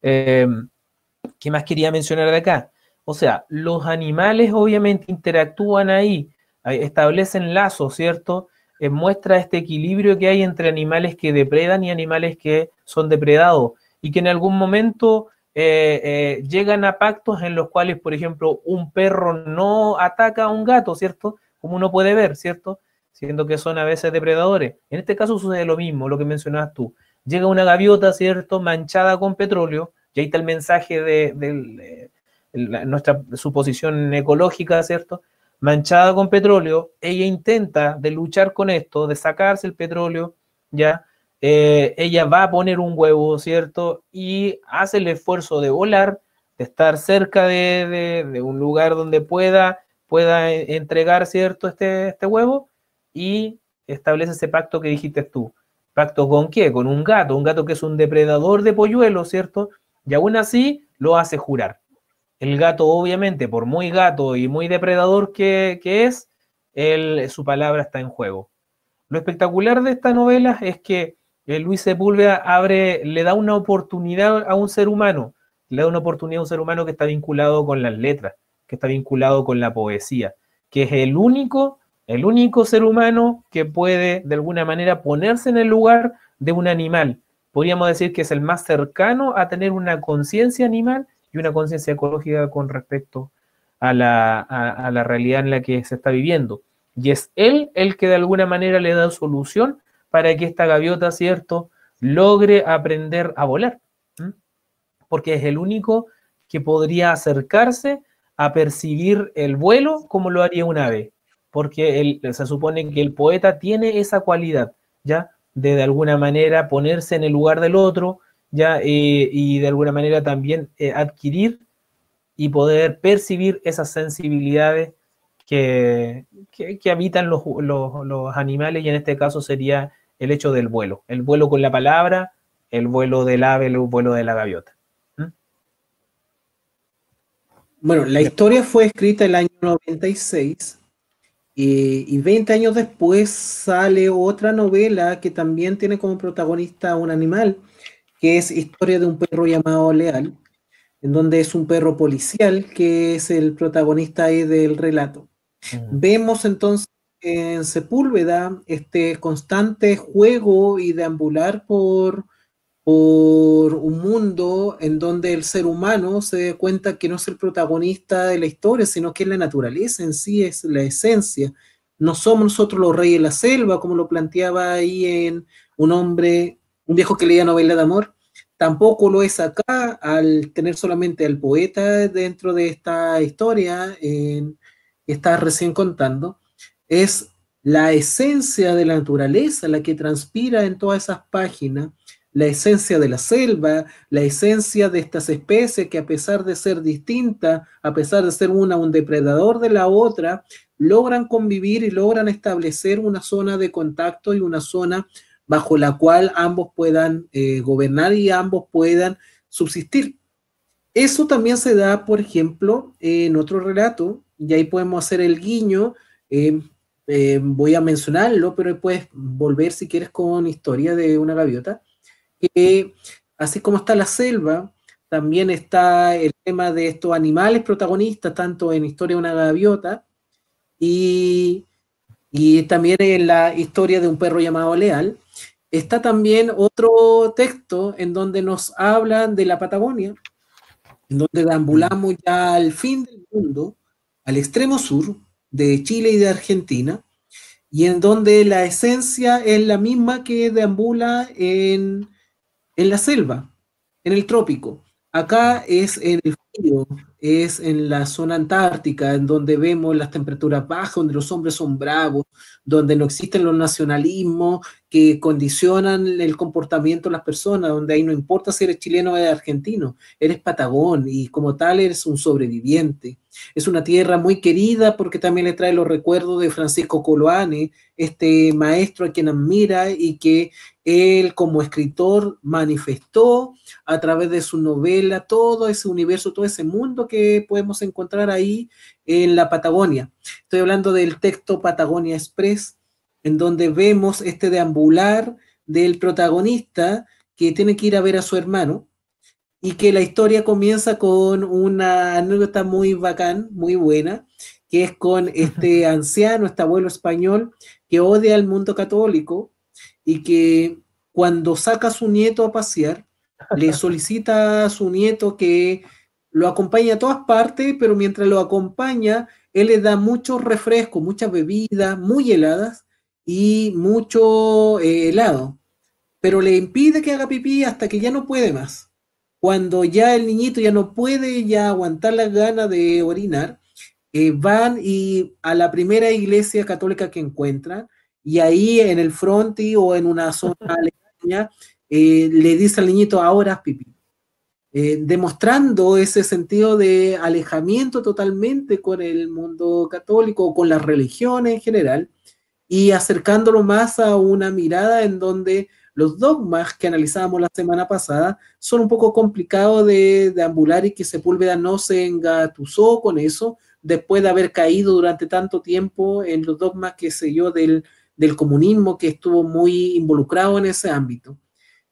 ¿Qué más quería mencionar de acá? O sea, los animales obviamente interactúan ahí, establecen lazos, ¿cierto? Muestra este equilibrio que hay entre animales que depredan y animales que son depredados y que en algún momento llegan a pactos en los cuales, por ejemplo, un perro no ataca a un gato, ¿cierto? Como uno puede ver, ¿cierto? Siendo que son a veces depredadores. En este caso sucede lo mismo, lo que mencionabas tú. Llega una gaviota, ¿cierto? Manchada con petróleo, y ahí está el mensaje de nuestra suposición ecológica, ¿cierto? Manchada con petróleo, ella intenta de luchar con esto, de sacarse el petróleo, ¿ya? Ella va a poner un huevo, ¿cierto? Y hace el esfuerzo de volar, de estar cerca de un lugar donde pueda entregar, ¿cierto? Este huevo y establece ese pacto que dijiste tú. ¿Pacto con qué? Con un gato que es un depredador de polluelos, ¿cierto? Y aún así lo hace jurar. El gato, obviamente, por muy gato y muy depredador que es, su palabra está en juego. Lo espectacular de esta novela es que Luis Sepúlveda le da una oportunidad a un ser humano, le da una oportunidad a un ser humano que está vinculado con las letras, que está vinculado con la poesía, que es el único ser humano que puede de alguna manera ponerse en el lugar de un animal. Podríamos decir que es el más cercano a tener una conciencia animal y una conciencia ecológica con respecto a la realidad en la que se está viviendo. Y es él el que de alguna manera le da solución para que esta gaviota, ¿cierto?, logre aprender a volar. ¿Mm? Porque es el único que podría acercarse a percibir el vuelo como lo haría un ave. Porque se supone que el poeta tiene esa cualidad, ¿ya? De alguna manera ponerse en el lugar del otro, ¿ya? Y de alguna manera también adquirir y poder percibir esas sensibilidades que habitan los animales, y en este caso sería el hecho del vuelo. El vuelo con la palabra, el vuelo del ave, el vuelo de la gaviota. ¿Mm? Bueno, la historia fue escrita en el año 96 y 20 años después sale otra novela que también tiene como protagonista un animal, que es Historia de un perro llamado Leal, en donde es un perro policial que es el protagonista ahí del relato. Vemos entonces en Sepúlveda este constante juego y deambular por un mundo en donde el ser humano se da cuenta que no es el protagonista de la historia, sino que es la naturaleza en sí, es la esencia. No somos nosotros los reyes de la selva, como lo planteaba ahí en un viejo que leía novela de amor. Tampoco lo es acá al tener solamente al poeta dentro de esta historia que está recién contando. Es la esencia de la naturaleza la que transpira en todas esas páginas, la esencia de la selva, la esencia de estas especies que a pesar de ser distintas, a pesar de ser una un depredador de la otra, logran convivir y logran establecer una zona de contacto y una zona bajo la cual ambos puedan gobernar y ambos puedan subsistir. Eso también se da, por ejemplo, en otro relato, y ahí podemos hacer el guiño, eh, voy a mencionarlo, pero puedes volver si quieres con Historia de una gaviota, que así como está la selva, también está el tema de estos animales protagonistas, tanto en Historia de una gaviota y, y también en la historia de un perro llamado Leal. Está también otro texto en donde nos hablan de la Patagonia, en donde deambulamos ya al fin del mundo, al extremo sur de Chile y de Argentina, y en donde la esencia es la misma que deambula en la selva, en el trópico. Acá es en el frío, es en la zona antártica, en donde vemos las temperaturas bajas, donde los hombres son bravos, donde no existen los nacionalismos que condicionan el comportamiento de las personas, donde ahí no importa si eres chileno o eres argentino, eres patagón y como tal eres un sobreviviente. Es una tierra muy querida porque también le trae los recuerdos de Francisco Coloane, este maestro a quien admira y que él como escritor manifestó a través de su novela todo ese universo, todo ese mundo que podemos encontrar ahí en la Patagonia. Estoy hablando del texto Patagonia Express, en donde vemos este deambular del protagonista que tiene que ir a ver a su hermano y que la historia comienza con una anécdota muy bacán, muy buena, que es con este anciano, este abuelo español que odia al mundo católico y que cuando saca a su nieto a pasear, le solicita a su nieto que lo acompañe a todas partes, pero mientras lo acompaña, él le da muchos refrescos, muchas bebidas muy heladas y mucho helado, pero le impide que haga pipí hasta que ya no puede más. Cuando ya el niñito ya no puede ya aguantar las ganas de orinar, van y a la primera iglesia católica que encuentran, y ahí en el fronti o en una zona aledaña, le dice al niñito, ahora haz pipí. Demostrando ese sentido de alejamiento totalmente con el mundo católico, con las religiones en general, y acercándolo más a una mirada en donde los dogmas que analizábamos la semana pasada son un poco complicados de deambular y que Sepúlveda no se engatusó con eso después de haber caído durante tanto tiempo en los dogmas, qué sé yo, del comunismo que estuvo muy involucrado en ese ámbito.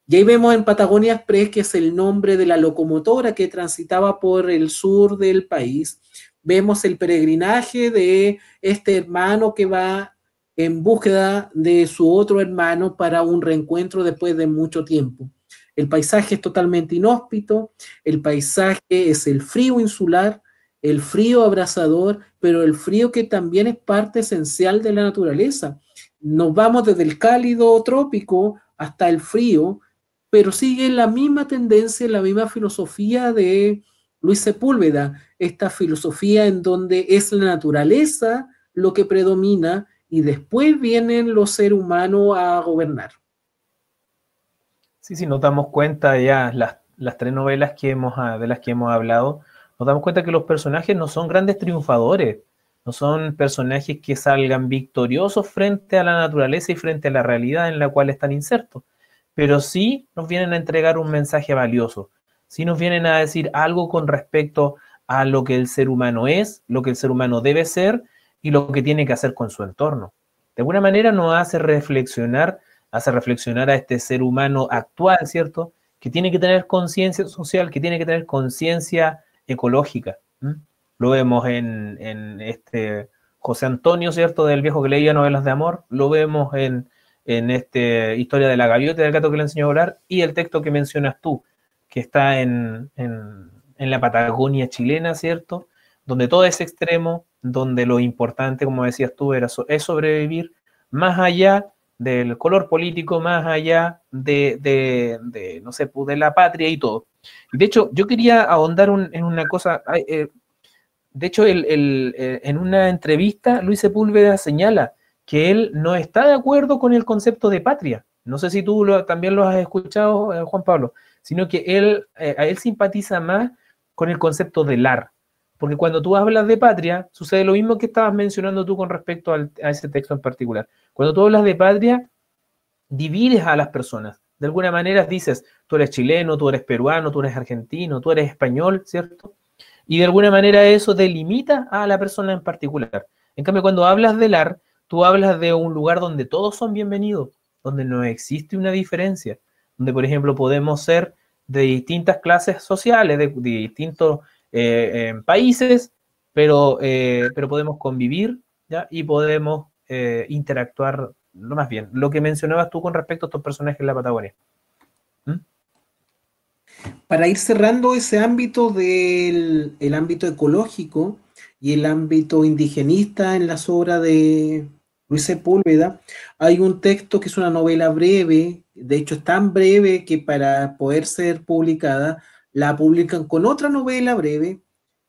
Y ahí vemos en Patagonia Express, que es el nombre de la locomotora que transitaba por el sur del país. Vemos el peregrinaje de este hermano que va en búsqueda de su otro hermano para un reencuentro después de mucho tiempo. El paisaje es totalmente inhóspito, el paisaje es el frío insular, el frío abrasador, pero el frío que también es parte esencial de la naturaleza. Nos vamos desde el cálido trópico hasta el frío, pero sigue la misma tendencia, la misma filosofía de Luis Sepúlveda, esta filosofía en donde es la naturaleza lo que predomina y después vienen los seres humanos a gobernar. Sí, sí, nos damos cuenta ya, las tres novelas de las que hemos hablado, nos damos cuenta que los personajes no son grandes triunfadores, no son personajes que salgan victoriosos frente a la naturaleza y frente a la realidad en la cual están insertos, pero sí nos vienen a entregar un mensaje valioso, sí nos vienen a decir algo con respecto a lo que el ser humano es, lo que el ser humano debe ser y lo que tiene que hacer con su entorno. De alguna manera nos hace reflexionar a este ser humano actual, ¿cierto? Que tiene que tener conciencia social, que tiene que tener conciencia ecológica. ¿Mm? Lo vemos en este José Antonio, ¿cierto? Del viejo que leía novelas de amor, lo vemos en este Historia de la gaviota y del gato que le enseñó a volar, y el texto que mencionas tú, que está en la Patagonia chilena, ¿cierto? Donde todo es extremo, donde lo importante, como decías tú, es sobrevivir más allá del color político, más allá no sé, de la patria y todo. De hecho, yo quería ahondar en una cosa. De hecho, en una entrevista, Luis Sepúlveda señala que él no está de acuerdo con el concepto de patria. No sé si tú también lo has escuchado, Juan Pablo, sino que a él simpatiza más con el concepto de lar. Porque cuando tú hablas de patria, sucede lo mismo que estabas mencionando tú con respecto a ese texto en particular. Cuando tú hablas de patria, divides a las personas, De alguna manera dices, tú eres chileno, tú eres peruano, tú eres argentino, tú eres español, ¿cierto? Y de alguna manera eso delimita a la persona en particular. En cambio, cuando hablas del AR, tú hablas de un lugar donde todos son bienvenidos, donde no existe una diferencia, donde, por ejemplo, podemos ser de distintas clases sociales, de distintos países, pero podemos convivir, ¿ya? Y podemos interactuar lo más bien. Lo que mencionabas tú con respecto a estos personajes en la Patagonia. ¿Mm? Para ir cerrando ese ámbito del el ámbito ecológico y el ámbito indigenista en las obras de Luis Sepúlveda, hay un texto que es una novela breve, de hecho es tan breve que para poder ser publicada, la publican con otra novela breve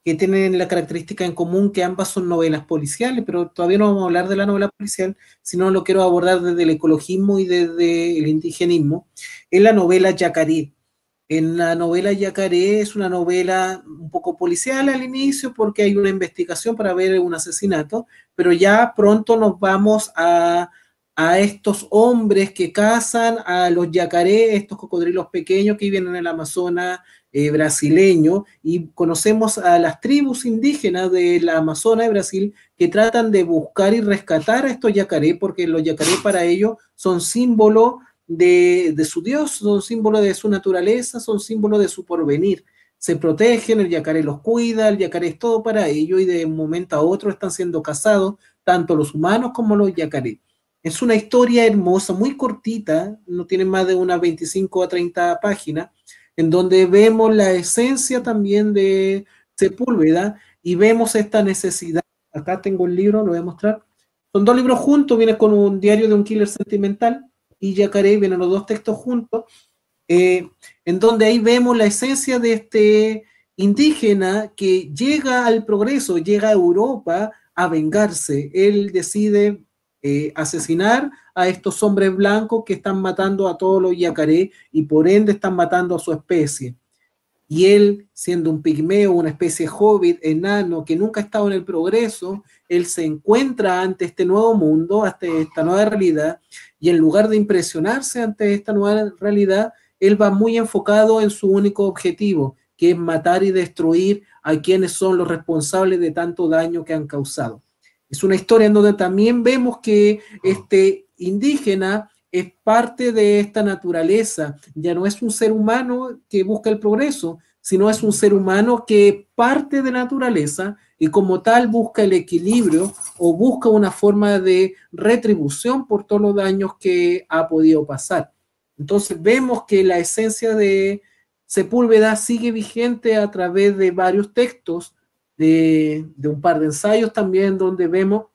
que tienen la característica en común que ambas son novelas policiales, pero todavía no vamos a hablar de la novela policial, sino lo quiero abordar desde el ecologismo y desde el indigenismo, es la novela Yacaré. En la novela Yacaré es una novela un poco policial al inicio porque hay una investigación para ver un asesinato, pero ya pronto nos vamos a estos hombres que cazan a los yacaré, estos cocodrilos pequeños que viven en el Amazonas brasileño, y conocemos a las tribus indígenas del Amazonas de Brasil que tratan de buscar y rescatar a estos yacaré porque los yacaré para ellos son símbolos de su Dios, son símbolos de su naturaleza, son símbolos de su porvenir. Se protegen, el yacaré los cuida, el yacaré es todo para ellos y de un momento a otro están siendo cazados tanto los humanos como los yacaré. Es una historia hermosa, muy cortita, no tiene más de unas 25 a 30 páginas, en donde vemos la esencia también de Sepúlveda y vemos esta necesidad. Acá tengo el libro, lo voy a mostrar. Son dos libros juntos, viene con un diario de un killer sentimental y Yacaré, vienen los dos textos juntos, en donde ahí vemos la esencia de este indígena que llega al progreso, llega a Europa a vengarse. Él decide asesinar a estos hombres blancos que están matando a todos los yacaré y por ende están matando a su especie. Y él, siendo un pigmeo, una especie hobbit, enano, que nunca ha estado en el progreso, él se encuentra ante este nuevo mundo, ante esta nueva realidad, y en lugar de impresionarse ante esta nueva realidad, él va muy enfocado en su único objetivo, que es matar y destruir a quienes son los responsables de tanto daño que han causado. Es una historia en donde también vemos que este indígena es parte de esta naturaleza, ya no es un ser humano que busca el progreso, sino es un ser humano que parte de la naturaleza y como tal busca el equilibrio o busca una forma de retribución por todos los daños que ha podido pasar. Entonces vemos que la esencia de Sepúlveda sigue vigente a través de varios textos, de un par de ensayos también donde vemos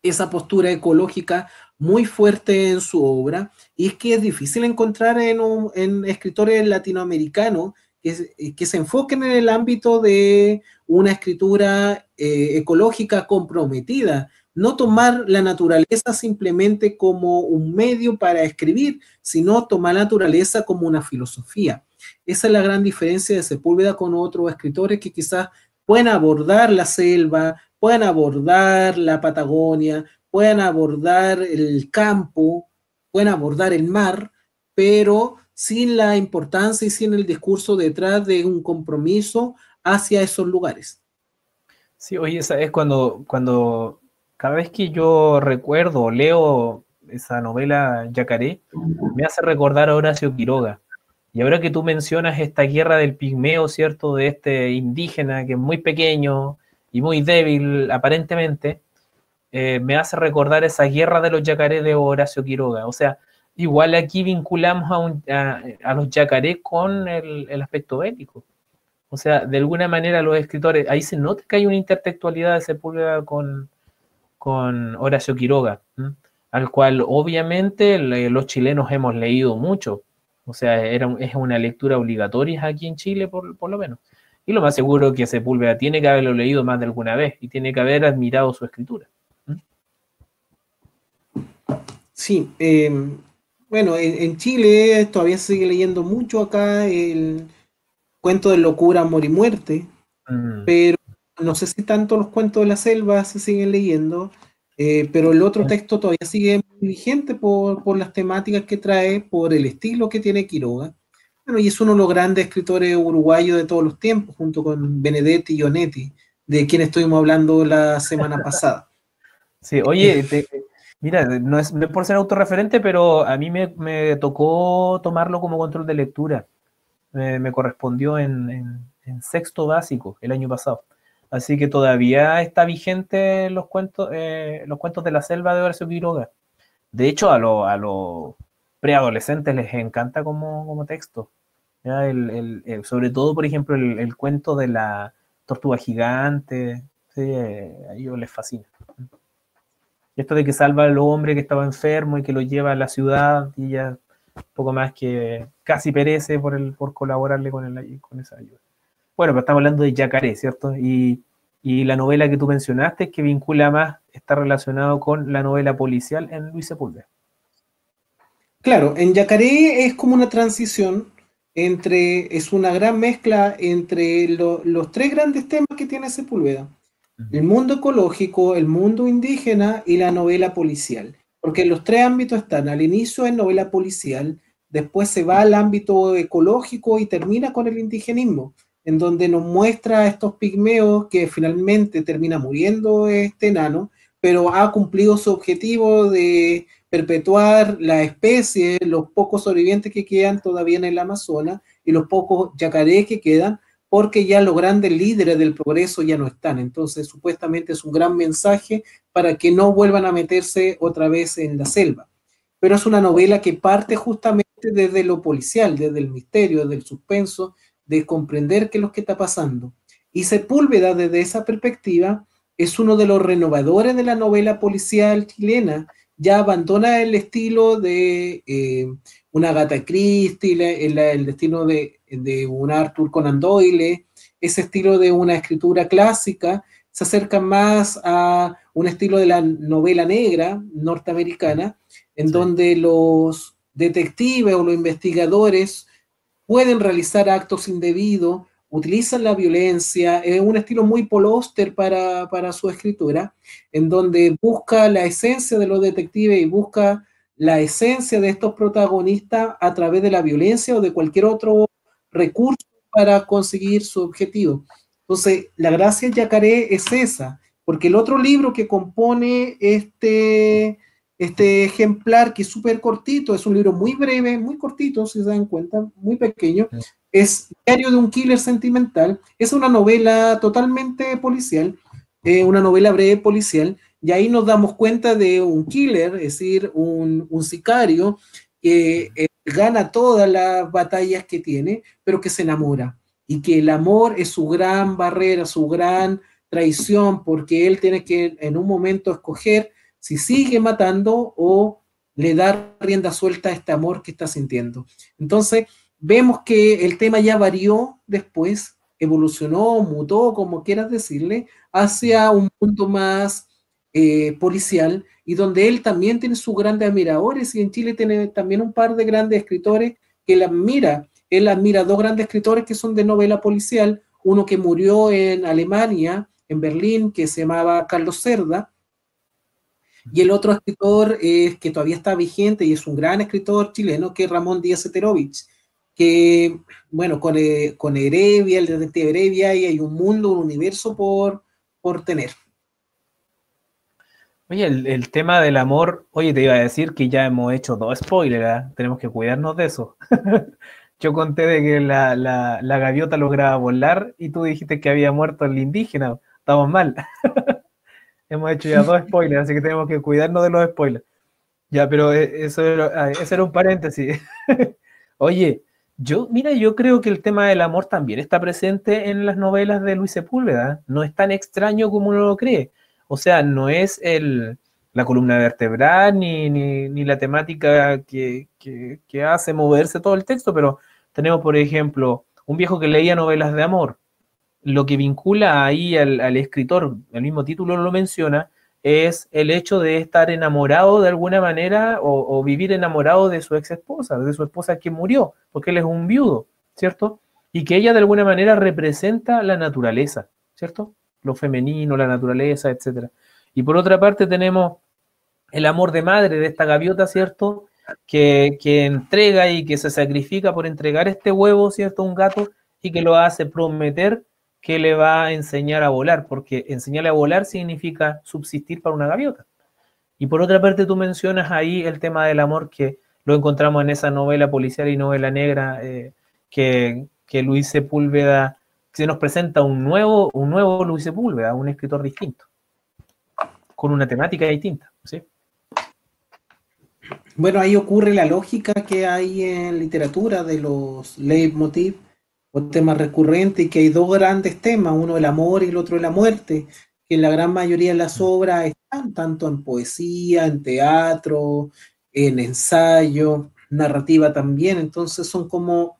esa postura ecológica muy fuerte en su obra, y es que es difícil encontrar en escritores latinoamericanos que se enfoquen en el ámbito de una escritura ecológica comprometida, no tomar la naturaleza simplemente como un medio para escribir, sino tomar la naturaleza como una filosofía. Esa es la gran diferencia de Sepúlveda con otros escritores que quizás pueden abordar la selva, pueden abordar la Patagonia, pueden abordar el campo, pueden abordar el mar, pero sin la importancia y sin el discurso detrás de un compromiso hacia esos lugares. Sí, oye, esa es cuando cada vez que yo recuerdo o leo esa novela Yacaré, me hace recordar a Horacio Quiroga. Y ahora que tú mencionas esta guerra del pigmeo, ¿cierto? De este indígena que es muy pequeño y muy débil aparentemente, me hace recordar esa guerra de los yacarés de Horacio Quiroga. O sea, igual aquí vinculamos a los yacarés con el aspecto bélico. O sea, de alguna manera los escritores, ahí se nota que hay una intertextualidad de Sepúlveda con Horacio Quiroga, ¿m? Al cual obviamente los chilenos hemos leído mucho. O sea, es una lectura obligatoria aquí en Chile, por lo menos. Y lo más seguro es que Sepúlveda tiene que haberlo leído más de alguna vez y tiene que haber admirado su escritura. Sí, bueno, en Chile todavía se sigue leyendo mucho acá el cuento de locura, amor y muerte, Mm. pero no sé si tanto los cuentos de la selva se siguen leyendo. pero el otro texto todavía sigue muy vigente por las temáticas que trae, por el estilo que tiene Quiroga. Bueno, y es uno de los grandes escritores uruguayos de todos los tiempos, junto con Benedetti y Onetti, de quien estuvimos hablando la semana pasada. Sí, oye, mira, no es por ser autorreferente, pero a mí me tocó tomarlo como control de lectura. Me correspondió en sexto básico el año pasado. Así que todavía está vigente los cuentos de la selva de Horacio Quiroga. De hecho, a los preadolescentes les encanta como texto. ¿Ya? Sobre todo, por ejemplo, el cuento de la tortuga gigante, ¿sí? A ellos les fascina. Esto de que salva al hombre que estaba enfermo y que lo lleva a la ciudad y ya poco más que casi perece por colaborarle con esa ayuda. Bueno, pero estamos hablando de Yacaré, ¿cierto? Y la novela que tú mencionaste, que vincula más, está relacionado con la novela policial en Luis Sepúlveda. Claro, en Yacaré es como una transición es una gran mezcla entre los tres grandes temas que tiene Sepúlveda: el mundo ecológico, el mundo indígena y la novela policial. Porque los tres ámbitos están: al inicio en novela policial, después se va al ámbito ecológico y termina con el indigenismo, en donde nos muestra a estos pigmeos que finalmente termina muriendo este enano, pero ha cumplido su objetivo de perpetuar la especie, los pocos sobrevivientes que quedan todavía en el Amazonas y los pocos yacarés que quedan, porque ya los grandes líderes del progreso ya no están. Entonces, supuestamente es un gran mensaje para que no vuelvan a meterse otra vez en la selva. Pero es una novela que parte justamente desde lo policial, desde el misterio, desde el suspenso, de comprender qué es lo que está pasando. Y Sepúlveda, desde esa perspectiva, es uno de los renovadores de la novela policial chilena. Ya abandona el estilo de una Agatha Christie, el destino de un Arthur Conan Doyle, ese estilo de una escritura clásica, se acerca más a un estilo de la novela negra norteamericana, en Sí. donde los detectives o los investigadores pueden realizar actos indebidos, utilizan la violencia, es un estilo muy Paul Auster para su escritura, en donde busca la esencia de los detectives y busca la esencia de estos protagonistas a través de la violencia o de cualquier otro recurso para conseguir su objetivo. Entonces, la gracia de Yacaré es esa, porque el otro libro que compone este ejemplar, que es súper cortito, es un libro muy breve, muy cortito, si se dan cuenta, muy pequeño, es Diario de un Killer Sentimental. Es una novela totalmente policial, una novela breve policial, y ahí nos damos cuenta de un killer, es decir, un sicario que gana todas las batallas que tiene, pero que se enamora, y que el amor es su gran barrera, su gran traición, porque él tiene que en un momento escoger si sigue matando o le da rienda suelta a este amor que está sintiendo. Entonces, vemos que el tema ya varió después, evolucionó, mutó, como quieras decirle, hacia un mundo más policial, y donde él también tiene sus grandes admiradores, y en Chile tiene también un par de grandes escritores que él admira. Él admira dos grandes escritores que son de novela policial, uno que murió en Alemania, en Berlín, que se llamaba Carlos Cerda, y el otro escritor que todavía está vigente y es un gran escritor chileno, que es Ramón Díaz Eterovich, que, bueno, con Heredia, el detective Heredia, y hay un mundo, un universo por tener. Oye, el tema del amor, oye, te iba a decir que ya hemos hecho dos spoilers, ¿eh? Tenemos que cuidarnos de eso. Yo conté de que la gaviota lograba volar y tú dijiste que había muerto el indígena. Estamos mal. Hemos hecho ya dos spoilers, así que tenemos que cuidarnos de los spoilers. Ya, pero eso era un paréntesis. Oye, mira, yo creo que el tema del amor también está presente en las novelas de Luis Sepúlveda. No es tan extraño como uno lo cree. O sea, no es la columna vertebral ni la temática que hace moverse todo el texto, pero tenemos, por ejemplo, un viejo que leía novelas de amor. Lo que vincula ahí al escritor, el mismo título lo menciona, es el hecho de estar enamorado de alguna manera o vivir enamorado de su ex esposa, de su esposa que murió, porque él es un viudo, ¿cierto? Y que ella de alguna manera representa la naturaleza, ¿cierto? Lo femenino, la naturaleza, etcétera. Y por otra parte tenemos el amor de madre de esta gaviota, ¿cierto? Que entrega y que se sacrifica por entregar este huevo, ¿cierto? A un gato, y que lo hace prometer que le va a enseñar a volar, porque enseñarle a volar significa subsistir para una gaviota. Y por otra parte tú mencionas ahí el tema del amor, que lo encontramos en esa novela policial y novela negra que Luis Sepúlveda, se nos presenta un nuevo Luis Sepúlveda, un escritor distinto, con una temática distinta, ¿sí? Bueno, ahí ocurre la lógica que hay en literatura de los leitmotiv o temas recurrentes, y que hay dos grandes temas, uno el amor y el otro la muerte, que en la gran mayoría de las obras están, tanto en poesía, en teatro, en ensayo, narrativa también. Entonces son como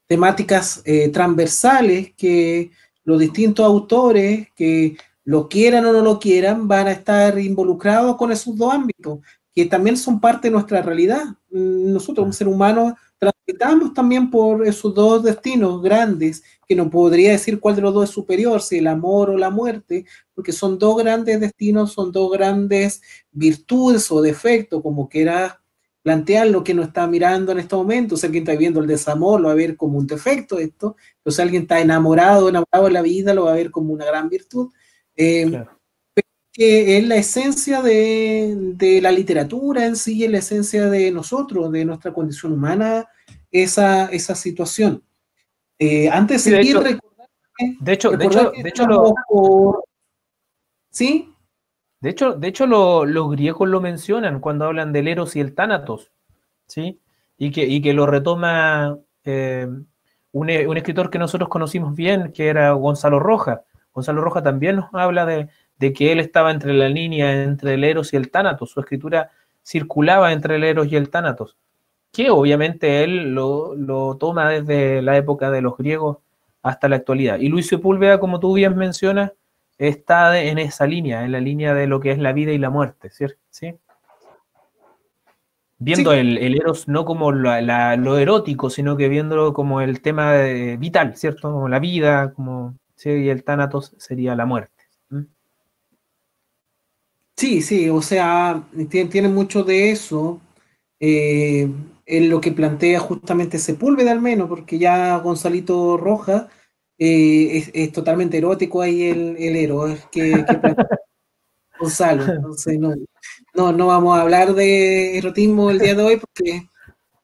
temáticas transversales que los distintos autores, que lo quieran o no lo quieran, van a estar involucrados con esos dos ámbitos, que también son parte de nuestra realidad. Nosotros, como seres humanos, transitamos también por esos dos destinos grandes, que no podría decir cuál de los dos es superior, si el amor o la muerte, porque son dos grandes destinos, son dos grandes virtudes o defectos, como quiera plantear lo que nos está mirando en este momento. Si alguien está viendo el desamor, lo va a ver como un defecto esto. O si alguien está enamorado de la vida, lo va a ver como una gran virtud. Claro. Que es la esencia de la literatura en sí, es la esencia de nosotros, de nuestra condición humana, esa situación. Antes de seguir, ¿sí? De hecho los griegos lo mencionan cuando hablan del Eros y el Tánatos, ¿sí? Y que lo retoma un escritor que nosotros conocimos bien, que era Gonzalo Rojas. Gonzalo Rojas también nos habla de que él estaba entre la línea entre el Eros y el Tánatos. Su escritura circulaba entre el Eros y el Tánatos, que obviamente él lo toma desde la época de los griegos hasta la actualidad. Y Luis Sepúlveda, como tú bien mencionas, está en esa línea, en la línea de lo que es la vida y la muerte, ¿cierto? ¿Sí? Viendo sí. el Eros no como lo erótico, sino que viéndolo como el tema vital, ¿cierto? Como la vida, como, ¿sí? Y el Tánatos sería la muerte. Sí, sí, o sea, tiene mucho de eso, en lo que plantea justamente Sepúlveda al menos, porque ya Gonzalito Rojas es totalmente erótico ahí el héroe que plantea Gonzalo. Entonces no vamos a hablar de erotismo el día de hoy, porque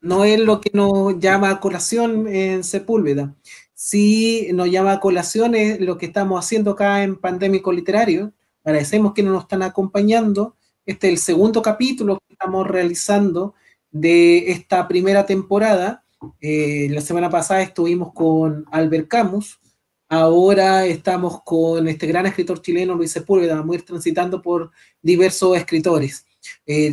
no es lo que nos llama a colación en Sepúlveda. Sí nos llama a colación es lo que estamos haciendo acá en Pandémico Literario. Agradecemos que nos están acompañando. Este es el segundo capítulo que estamos realizando de esta primera temporada. La semana pasada estuvimos con Albert Camus. Ahora estamos con este gran escritor chileno, Luis Sepúlveda. Vamos a ir transitando por diversos escritores.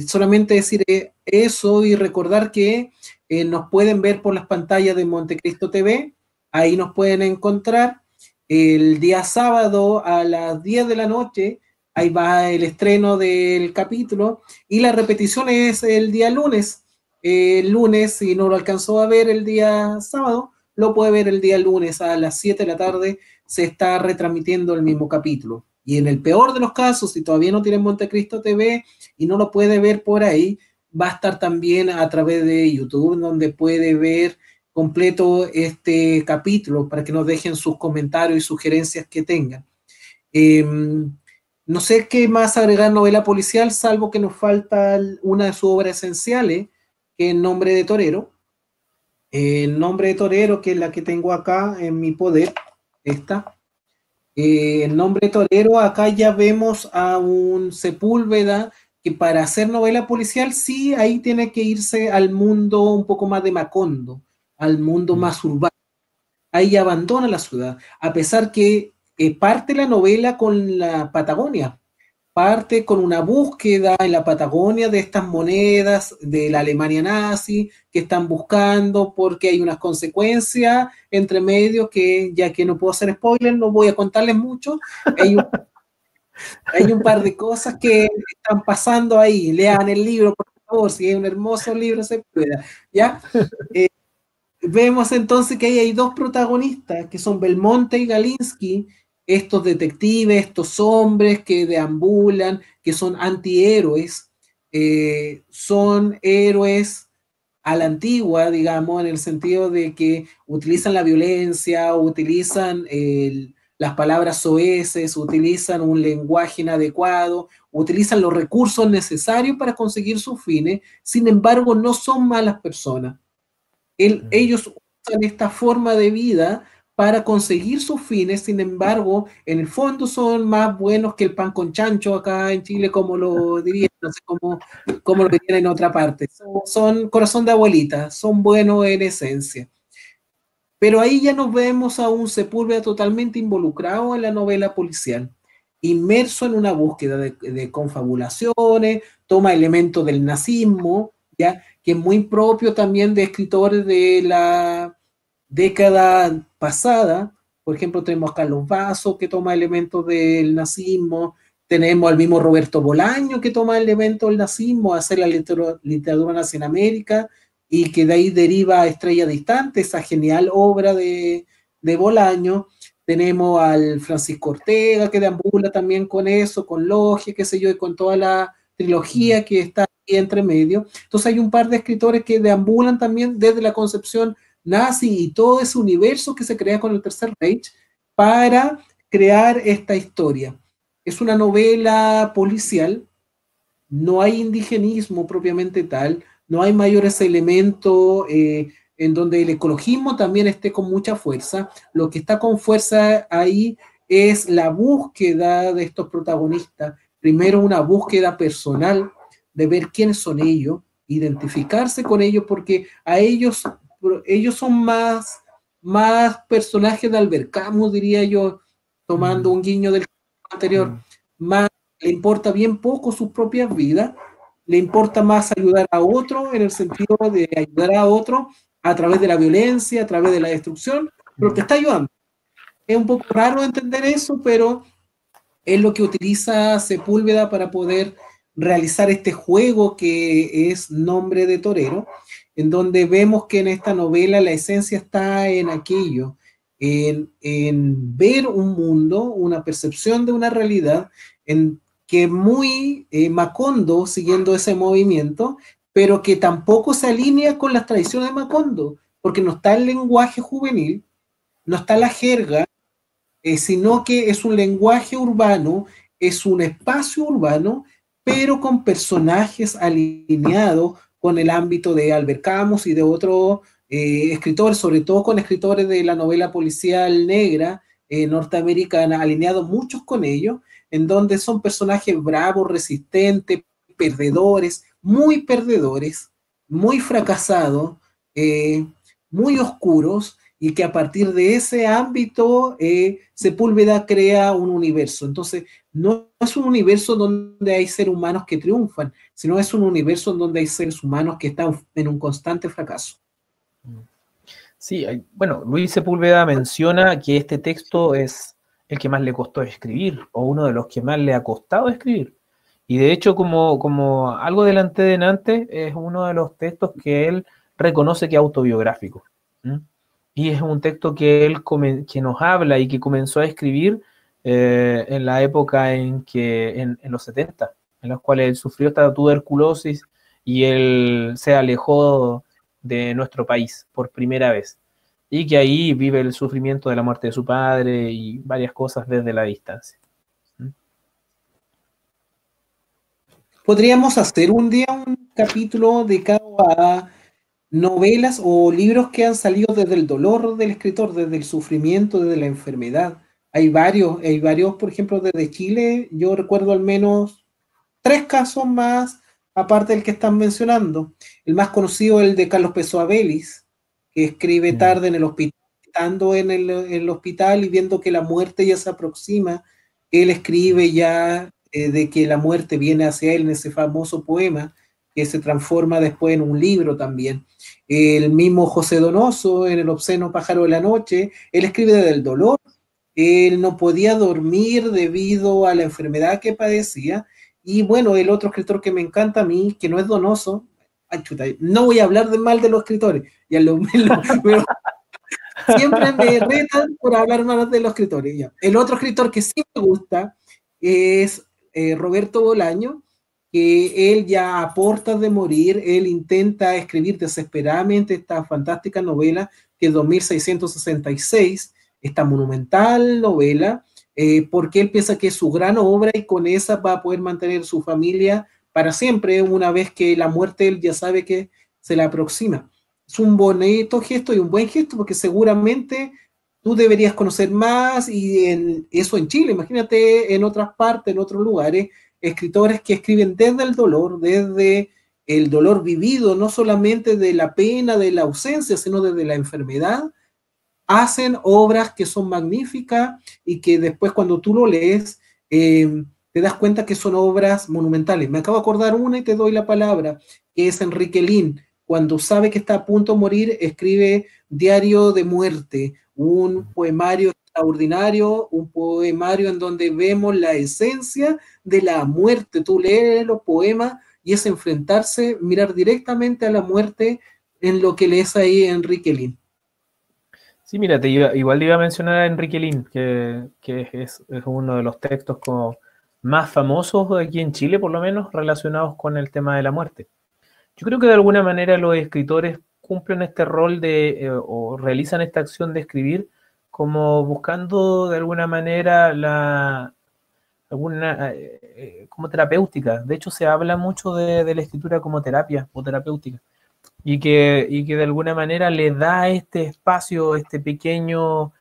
Solamente decir eso y recordar que nos pueden ver por las pantallas de Montecristo TV. Ahí nos pueden encontrar el día sábado a las 10 de la noche. Ahí va el estreno del capítulo, y la repetición es el día lunes. El lunes, si no lo alcanzó a ver el día sábado, lo puede ver el día lunes a las 7 de la tarde. Se está retransmitiendo el mismo capítulo. Y en el peor de los casos, si todavía no tienen Montecristo TV y no lo puede ver por ahí, va a estar también a través de YouTube, donde puede ver completo este capítulo, para que nos dejen sus comentarios y sugerencias que tengan. No sé qué más agregar novela policial, salvo que nos falta una de sus obras esenciales, que es Nombre de Torero. El Nombre de Torero, que es la que tengo acá en mi poder, esta. El Nombre de Torero, acá ya vemos a un Sepúlveda que para hacer novela policial sí, ahí tiene que irse al mundo un poco más de Macondo, al mundo más urbano. Ahí abandona la ciudad, a pesar que parte la novela con la Patagonia, parte con una búsqueda en la Patagonia de estas monedas de la Alemania nazi que están buscando, porque hay unas consecuencias entre medio que, ya que no puedo hacer spoiler, no voy a contarles mucho. Hay un par de cosas que están pasando ahí. Lean el libro, por favor, si es un hermoso libro, se pueda, ¿ya? Vemos entonces que ahí hay dos protagonistas, que son Belmonte y Galinsky, estos detectives, estos hombres que deambulan, que son antihéroes, son héroes a la antigua, digamos, en el sentido de que utilizan la violencia, utilizan las palabras soeces, utilizan un lenguaje inadecuado, utilizan los recursos necesarios para conseguir sus fines, sin embargo, no son malas personas. Ellos usan esta forma de vida para conseguir sus fines, sin embargo, en el fondo son más buenos que el pan con chancho acá en Chile, como lo dirían, no sé cómo lo dirían en otra parte. Son corazón de abuelita, son buenos en esencia. Pero ahí ya nos vemos a un Sepúlveda totalmente involucrado en la novela policial, inmerso en una búsqueda de confabulaciones, toma elementos del nazismo, ¿ya? Que es muy propio también de escritores de la década pasada. Por ejemplo, tenemos a Carlos Basso, que toma elementos del nazismo, tenemos al mismo Roberto Bolaño, que toma elementos del nazismo, a hacer la literatura nazi en América, y que de ahí deriva Estrella Distante, esa genial obra de Bolaño. Tenemos al Francisco Ortega, que deambula también con eso, con Logia, qué sé yo, y con toda la trilogía que está ahí entre medio. Entonces hay un par de escritores que deambulan también desde la concepción nazi y todo ese universo que se crea con el Tercer Reich para crear esta historia. Es una novela policial, no hay indigenismo propiamente tal, no hay mayores elementos en donde el ecologismo también esté con mucha fuerza. Lo que está con fuerza ahí es la búsqueda de estos protagonistas. Primero una búsqueda personal de ver quiénes son ellos, identificarse con ellos, porque a ellos son más personajes de Albert Camus, diría yo, tomando un guiño del anterior, más le importa bien poco sus propias vidas, le importa más ayudar a otro en el sentido de ayudar a otro a través de la violencia, a través de la destrucción, pero te está ayudando. Es un poco raro entender eso, pero es lo que utiliza Sepúlveda para poder realizar este juego que es Nombre de Torero, en donde vemos que en esta novela la esencia está en aquello, en ver un mundo, una percepción de una realidad, en que muy Macondo, siguiendo ese movimiento, pero que tampoco se alinea con las tradiciones de Macondo, porque no está el lenguaje juvenil, no está la jerga, sino que es un lenguaje urbano, es un espacio urbano, pero con personajes alineados con el ámbito de Albert Camus y de otros escritores, sobre todo con escritores de la novela policial negra norteamericana, alineados muchos con ellos, en donde son personajes bravos, resistentes, perdedores, muy fracasados, muy oscuros, y que a partir de ese ámbito Sepúlveda crea un universo. Entonces, no es un universo donde hay seres humanos que triunfan, sino es un universo donde hay seres humanos que están en un constante fracaso. Sí, bueno, Luis Sepúlveda menciona que este texto es el que más le costó escribir, o uno de los que más le ha costado escribir. Y de hecho, como algo del antecedente, es uno de los textos que él reconoce que es autobiográfico. Y es un texto que él que nos habla y que comenzó a escribir en la época en los 70, en los cuales él sufrió esta tuberculosis y él se alejó de nuestro país por primera vez. Y que ahí vive el sufrimiento de la muerte de su padre y varias cosas desde la distancia. Podríamos hacer un día un capítulo dedicado a novelas o libros que han salido desde el dolor del escritor, desde el sufrimiento, desde la enfermedad. Hay varios, por ejemplo, desde Chile, yo recuerdo al menos 3 casos más, aparte del que están mencionando. El más conocido es el de Carlos Pessoa Vélez, que escribe tarde en el hospital, estando en el hospital y viendo que la muerte ya se aproxima, él escribe ya de que la muerte viene hacia él en ese famoso poema, que se transforma después en un libro también. El mismo José Donoso, en El obsceno pájaro de la noche, él escribe del dolor. Él no podía dormir debido a la enfermedad que padecía. Y bueno, el otro escritor que me encanta a mí, que no es Donoso, ay, chuta, no voy a hablar de mal de los escritores, ya siempre me retan por hablar más de los escritores. Ya. El otro escritor que sí me gusta es Roberto Bolaño, que él ya a portas de morir, él intenta escribir desesperadamente esta fantástica novela que es 2666, esta monumental novela, porque él piensa que es su gran obra y con esa va a poder mantener su familia para siempre, una vez que la muerte él ya sabe que se le aproxima. Es un bonito gesto y un buen gesto porque seguramente tú deberías conocer más y eso en Chile, imagínate en otras partes, en otros lugares, escritores que escriben desde el dolor vivido, no solamente de la pena, de la ausencia, sino desde la enfermedad, hacen obras que son magníficas y que después cuando tú lo lees, te das cuenta que son obras monumentales. Me acabo de acordar una y te doy la palabra, que es Enrique Lin. Cuando sabe que está a punto de morir, escribe Diario de Muerte, un poemario extraordinario, un poemario en donde vemos la esencia de la muerte. Tú lees los poemas y es enfrentarse, mirar directamente a la muerte en lo que lees ahí Enrique Lin. Sí, mira, igual te iba a mencionar a Enrique Lin, que es uno de los textos como más famosos aquí en Chile, por lo menos, relacionados con el tema de la muerte. Yo creo que de alguna manera los escritores cumplen este rol o realizan esta acción de escribir como buscando de alguna manera como terapéutica. De hecho, se habla mucho de la escritura como terapia o terapéutica. Y que de alguna manera le da este espacio, este pequeño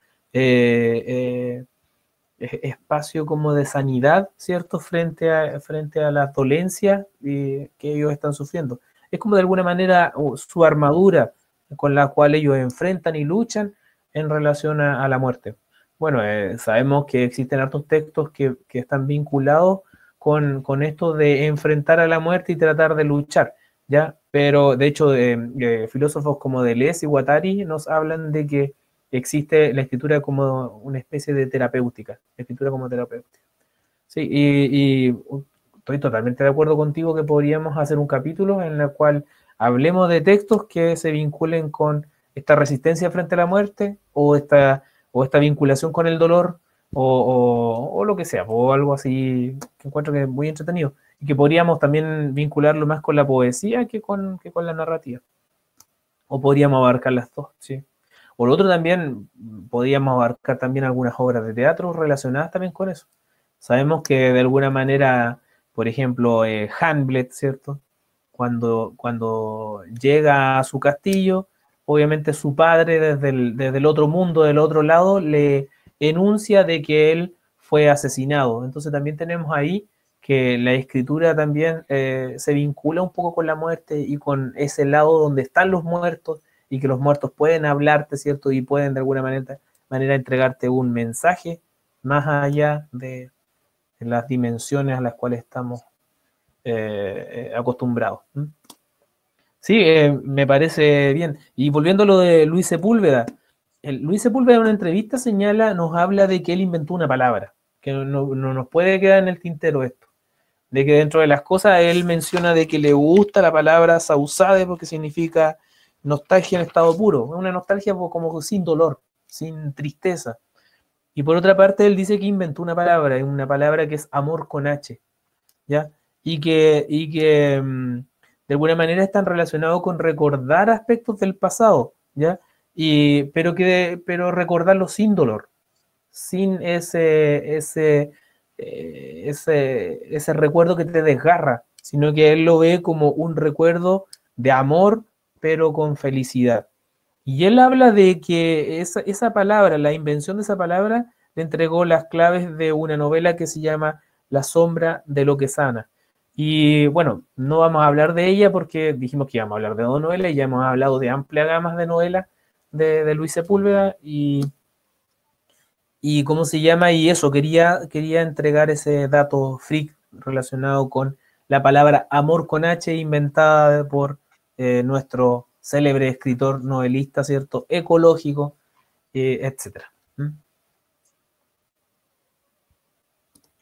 espacio como de sanidad, ¿cierto? Frente a las dolencias que ellos están sufriendo. Es como de alguna manera su armadura con la cual ellos enfrentan y luchan en relación a la muerte. Bueno, sabemos que existen hartos textos que están vinculados con esto de enfrentar a la muerte y tratar de luchar, ¿ya? Pero de hecho, filósofos como Deleuze y Guattari nos hablan de que existe la escritura como una especie de terapéutica, escritura como terapéutica. Sí, y estoy totalmente de acuerdo contigo que podríamos hacer un capítulo en el cual hablemos de textos que se vinculen con esta resistencia frente a la muerte o esta vinculación con el dolor o lo que sea, o algo así que encuentro que es muy entretenido y que podríamos también vincularlo más con la poesía que con la narrativa. O podríamos abarcar las dos, sí. O lo otro también, podríamos abarcar también algunas obras de teatro relacionadas también con eso. Sabemos que de alguna manera, por ejemplo, Hamlet, ¿cierto? Cuando llega a su castillo, obviamente su padre desde el otro mundo, del otro lado, le enuncia de que él fue asesinado. Entonces también tenemos ahí que la escritura también se vincula un poco con la muerte y con ese lado donde están los muertos y que los muertos pueden hablarte, ¿cierto? Y pueden de alguna manera entregarte un mensaje más allá de las dimensiones a las cuales estamos acostumbrados. Sí, me parece bien. Y volviendo a lo de Luis Sepúlveda, Luis Sepúlveda en una entrevista nos habla de que él inventó una palabra, que no nos puede quedar en el tintero esto, de que dentro de las cosas él menciona de que le gusta la palabra sausade porque significa nostalgia en estado puro, una nostalgia como sin dolor, sin tristeza. Y por otra parte él dice que inventó una palabra que es amor con H, ¿ya? Y que de alguna manera están relacionados con recordar aspectos del pasado, ¿ya? Pero recordarlo sin dolor, sin ese recuerdo que te desgarra, sino que él lo ve como un recuerdo de amor, pero con felicidad. Y él habla de que esa palabra, la invención de esa palabra, le entregó las claves de una novela que se llama La sombra de lo que sana. Y bueno, no vamos a hablar de ella porque dijimos que íbamos a hablar de dos novelas y ya hemos hablado de amplia gama de novelas de Luis Sepúlveda y cómo se llama, y eso, quería entregar ese dato freak relacionado con la palabra amor con H inventada por nuestro célebre escritor novelista, ¿cierto? Ecológico, etcétera.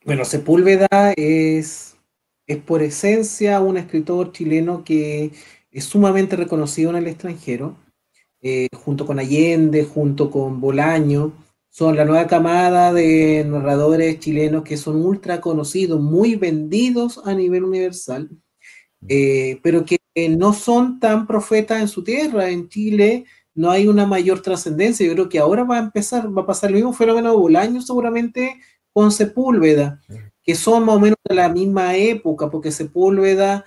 Bueno, Sepúlveda es por esencia un escritor chileno que es sumamente reconocido en el extranjero. junto con Allende, junto con Bolaño, son la nueva camada de narradores chilenos que son ultra conocidos, muy vendidos a nivel universal, pero que no son tan profetas en su tierra. En Chile no hay una mayor trascendencia. Yo creo que ahora va a pasar el mismo fenómeno de Bolaño seguramente con Sepúlveda, que son más o menos de la misma época, porque Sepúlveda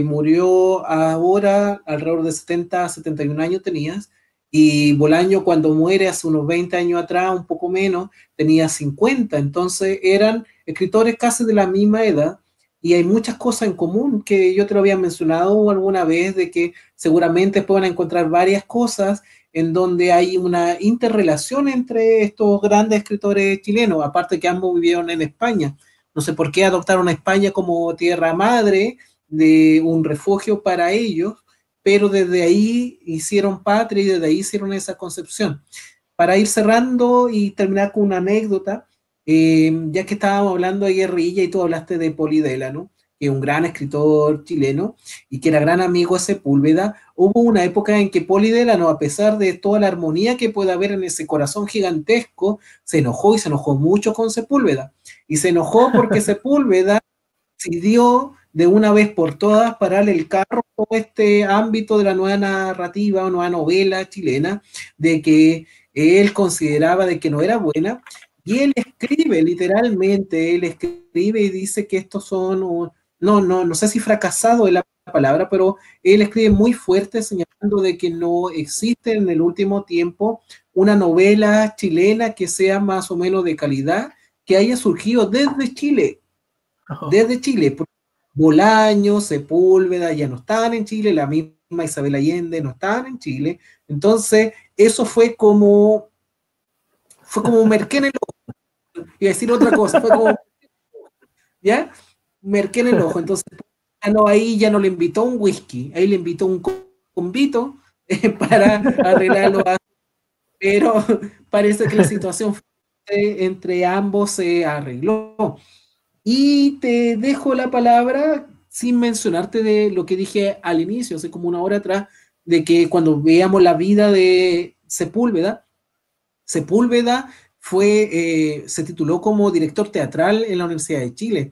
murió ahora alrededor de 70, 71 años tenías, y Bolaño cuando muere hace unos 20 años atrás, un poco menos, tenía 50. Entonces eran escritores casi de la misma edad, y hay muchas cosas en común que yo te lo había mencionado alguna vez, de que seguramente puedan encontrar varias cosas en donde hay una interrelación entre estos grandes escritores chilenos, aparte que ambos vivieron en España. No sé por qué adoptaron a España como tierra madre, de un refugio para ellos, pero desde ahí hicieron patria y desde ahí hicieron esa concepción. Para ir cerrando y terminar con una anécdota, ya que estábamos hablando de guerrilla y tú hablaste de Polidela, ¿no? Que es un gran escritor chileno y que era gran amigo de Sepúlveda. Hubo una época en que Polidela, ¿no? A pesar de toda la armonía que puede haber en ese corazón gigantesco, se enojó y se enojó mucho con Sepúlveda. Y se enojó porque Sepúlveda decidió de una vez por todas pararle el carro con este ámbito de la nueva narrativa o nueva novela chilena, de que él consideraba de que no era buena, y él escribe literalmente, él escribe y dice que estos son, no sé si fracasado es la palabra, pero él escribe muy fuerte señalando de que no existe en el último tiempo una novela chilena que sea más o menos de calidad, que haya surgido desde Chile. Bolaño, Sepúlveda ya no estaban en Chile, la misma Isabel Allende no estaban en Chile. Entonces, eso fue como merqué en el ojo. Y decir otra cosa, fue como, ¿ya? Merqué en el ojo. Entonces, ahí ya no le invitó un whisky, ahí le invitó un convito para arreglarlo. Pero parece que la situación entre ambos se arregló. Y te dejo la palabra sin mencionarte de lo que dije al inicio, hace como una hora atrás, de que cuando veamos la vida de Sepúlveda, Sepúlveda se tituló como director teatral en la Universidad de Chile.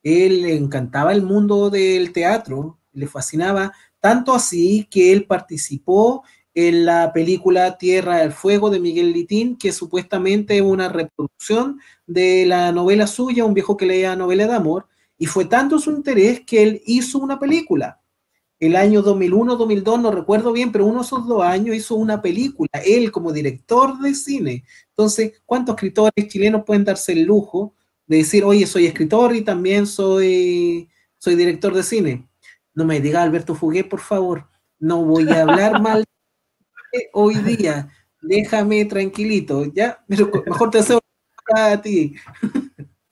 Él le encantaba el mundo del teatro, le fascinaba, tanto así que él participó en la película Tierra del Fuego de Miguel Litín, que supuestamente es una reproducción de la novela suya, un viejo que leía novela de amor, y fue tanto su interés que él hizo una película el año 2001, 2002, no recuerdo bien, pero uno de esos 2 años hizo una película, él como director de cine. Entonces, ¿cuántos escritores chilenos pueden darse el lujo de decir, oye, soy escritor y también soy director de cine? No me diga Alberto Fuguet, por favor, no voy a hablar mal de hoy día, déjame tranquilito, ¿ya? Pero mejor te deseo a ti.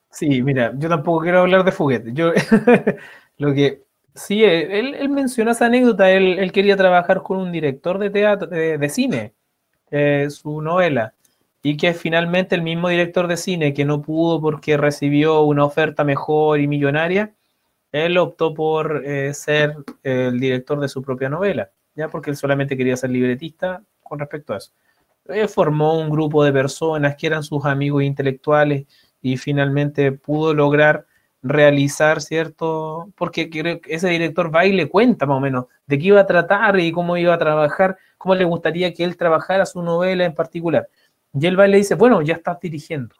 Sí, mira, yo tampoco quiero hablar de Fuguet. Yo, lo que sí, él mencionó esa anécdota. Él quería trabajar con un director de teatro, de cine, su novela, y que finalmente el mismo director de cine, que no pudo porque recibió una oferta mejor y millonaria, él optó por ser el director de su propia novela, ya porque él solamente quería ser libretista con respecto a eso. Formó un grupo de personas que eran sus amigos intelectuales y finalmente pudo lograr realizar, ¿cierto? Porque creo que ese director va y le cuenta más o menos de qué iba a tratar y cómo iba a trabajar, cómo le gustaría que él trabajara su novela en particular. Y él va y le dice, bueno, ya estás dirigiendo.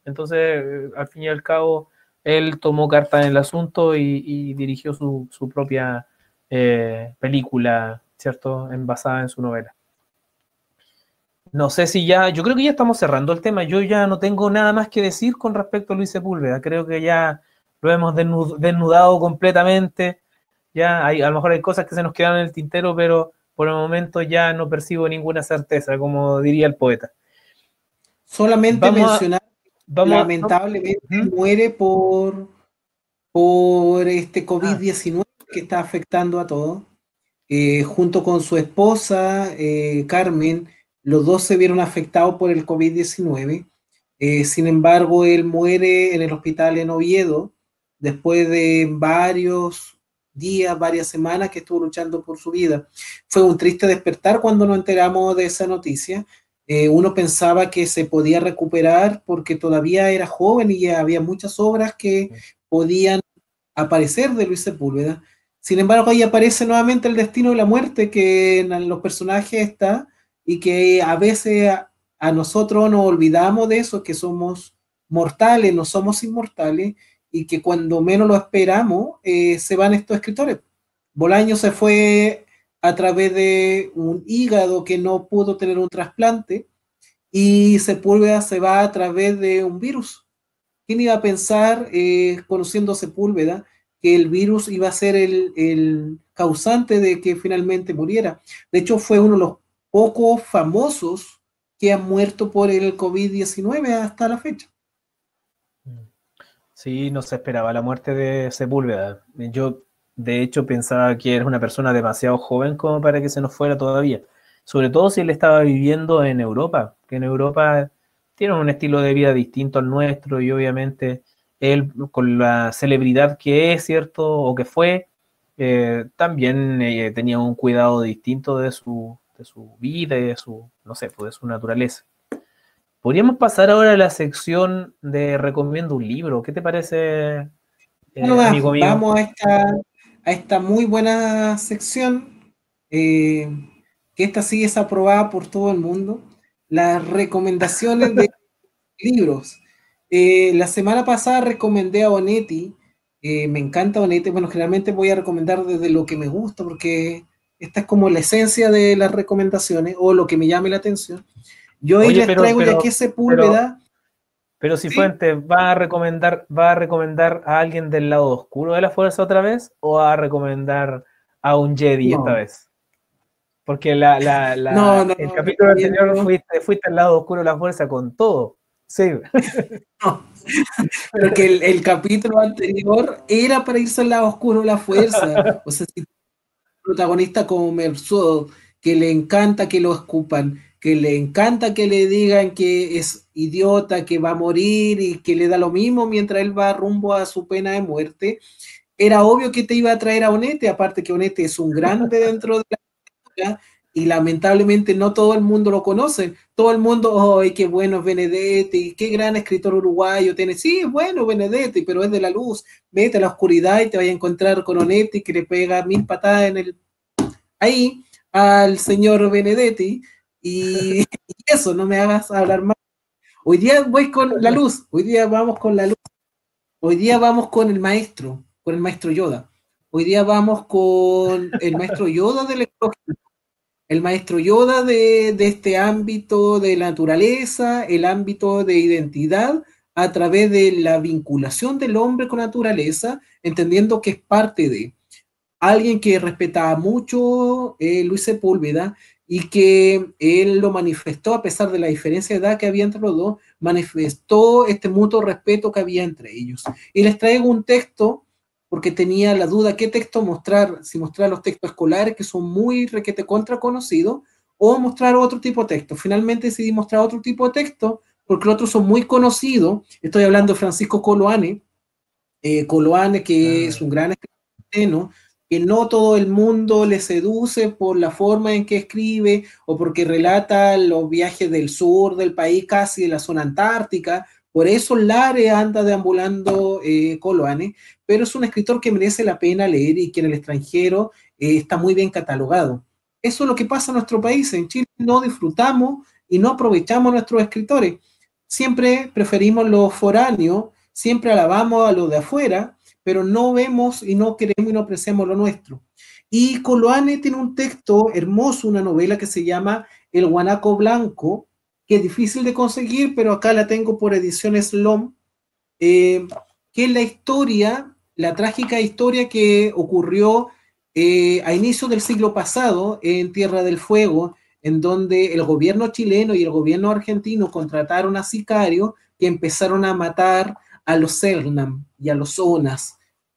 Entonces, al fin y al cabo, él tomó carta en el asunto y dirigió su propia película, ¿cierto? Basada en su novela. No sé si ya, yo creo que ya estamos cerrando el tema. Yo ya no tengo nada más que decir con respecto a Luis Sepúlveda. Creo que ya lo hemos desnudado completamente. Ya a lo mejor hay cosas que se nos quedan en el tintero, pero por el momento ya no percibo ninguna certeza, como diría el poeta. Solamente mencionar, vamos. lamentablemente muere por este COVID-19 que está afectando a todos. Junto con su esposa, Carmen, los dos se vieron afectados por el COVID-19. Sin embargo, él muere en el hospital en Oviedo después de días, varias semanas que estuvo luchando por su vida. Fue un triste despertar cuando nos enteramos de esa noticia. Uno pensaba que se podía recuperar porque todavía era joven y había muchas obras que podían aparecer de Luis Sepúlveda. Sin embargo, ahí aparece nuevamente el destino y la muerte que en los personajes está y que a veces a nosotros nos olvidamos de eso, que somos mortales, no somos inmortales, y que cuando menos lo esperamos se van estos escritores. Bolaño se fue a través de un hígado que no pudo tener un trasplante, y Sepúlveda se va a través de un virus. ¿Quién iba a pensar, conociendo Sepúlveda, que el virus iba a ser el causante de que finalmente muriera? De hecho, fue uno de los pocos famosos que han muerto por el COVID-19 hasta la fecha. Sí, no se esperaba la muerte de Sepúlveda. Yo, de hecho, pensaba que era una persona demasiado joven como para que se nos fuera todavía. Sobre todo si él estaba viviendo en Europa, que en Europa tienen un estilo de vida distinto al nuestro y obviamente él, con la celebridad que es, ¿cierto? O que fue, también tenía un cuidado distinto de su vida y de su, no sé, pues, de su naturaleza. Podríamos pasar ahora a la sección de recomiendo un libro. ¿Qué te parece, Bueno, amigo mío? vamos a esta muy buena sección, eh, que esta sí es aprobada por todo el mundo. Las recomendaciones de libros. La semana pasada recomendé a Onetti. Me encanta Onetti. Bueno, generalmente voy a recomendar desde lo que me gusta, porque esta es como la esencia de las recomendaciones o lo que me llame la atención. Yo hoy Oye, les traigo, ya que Sepúlveda. pero ¿Sí? Cifuentes, va a recomendar a alguien del lado oscuro de la fuerza otra vez o va a recomendar a un Jedi esta No, vez? Porque no, no, el no, capítulo anterior recomiendo. fuiste al lado oscuro de la fuerza con todo. Sí. No, pero que el capítulo anterior era para irse al lado oscuro de la fuerza. O sea, si protagonista como Merceau, que le encanta que lo escupan, que le encanta que le digan que es idiota, que va a morir y que le da lo mismo mientras él va rumbo a su pena de muerte, era obvio que te iba a traer a Onete, aparte que Onete es un grande dentro de la historia y lamentablemente no todo el mundo lo conoce. Todo el mundo, ¡ay, qué bueno es Benedetti! ¡Qué gran escritor uruguayo tiene! Sí, es bueno Benedetti, pero es de la luz. Vete a la oscuridad y te vas a encontrar con Onetti que le pega 1000 patadas en el ahí al señor Benedetti y, y eso, no me hagas hablar más. Hoy día voy con la luz, hoy día vamos con la luz, hoy día vamos con el maestro Yoda, hoy día vamos con el maestro Yoda del ecología, el maestro Yoda de este ámbito de la naturaleza, el ámbito de identidad a través de la vinculación del hombre con la naturaleza, entendiendo que es parte de alguien que respetaba mucho Luis Sepúlveda y que él lo manifestó a pesar de la diferencia de edad que había entre los dos, manifestó este mutuo respeto que había entre ellos. Y les traigo un texto porque tenía la duda qué texto mostrar, si mostrar los textos escolares que son muy requete contra conocidos o mostrar otro tipo de texto. Finalmente decidí mostrar otro tipo de texto porque los otros son muy conocidos. Estoy hablando de Francisco Coloane, Coloane que es un gran escritor, que no todo el mundo le seduce por la forma en que escribe o porque relata los viajes del sur del país, casi de la zona antártica. Por eso Lare anda deambulando Coloane, pero es un escritor que merece la pena leer y que en el extranjero está muy bien catalogado. Eso es lo que pasa en nuestro país. En Chile no disfrutamos y no aprovechamos a nuestros escritores. Siempre preferimos los foráneos, siempre alabamos a los de afuera, pero no vemos y no queremos y no apreciamos lo nuestro. Y Coloane tiene un texto hermoso, una novela que se llama El Guanaco Blanco, que es difícil de conseguir, pero acá la tengo por ediciones LOM, que es la historia, la trágica historia que ocurrió a inicios del siglo pasado en Tierra del Fuego, en donde el gobierno chileno y el gobierno argentino contrataron a sicarios que empezaron a matar a los Selknam y a los Onas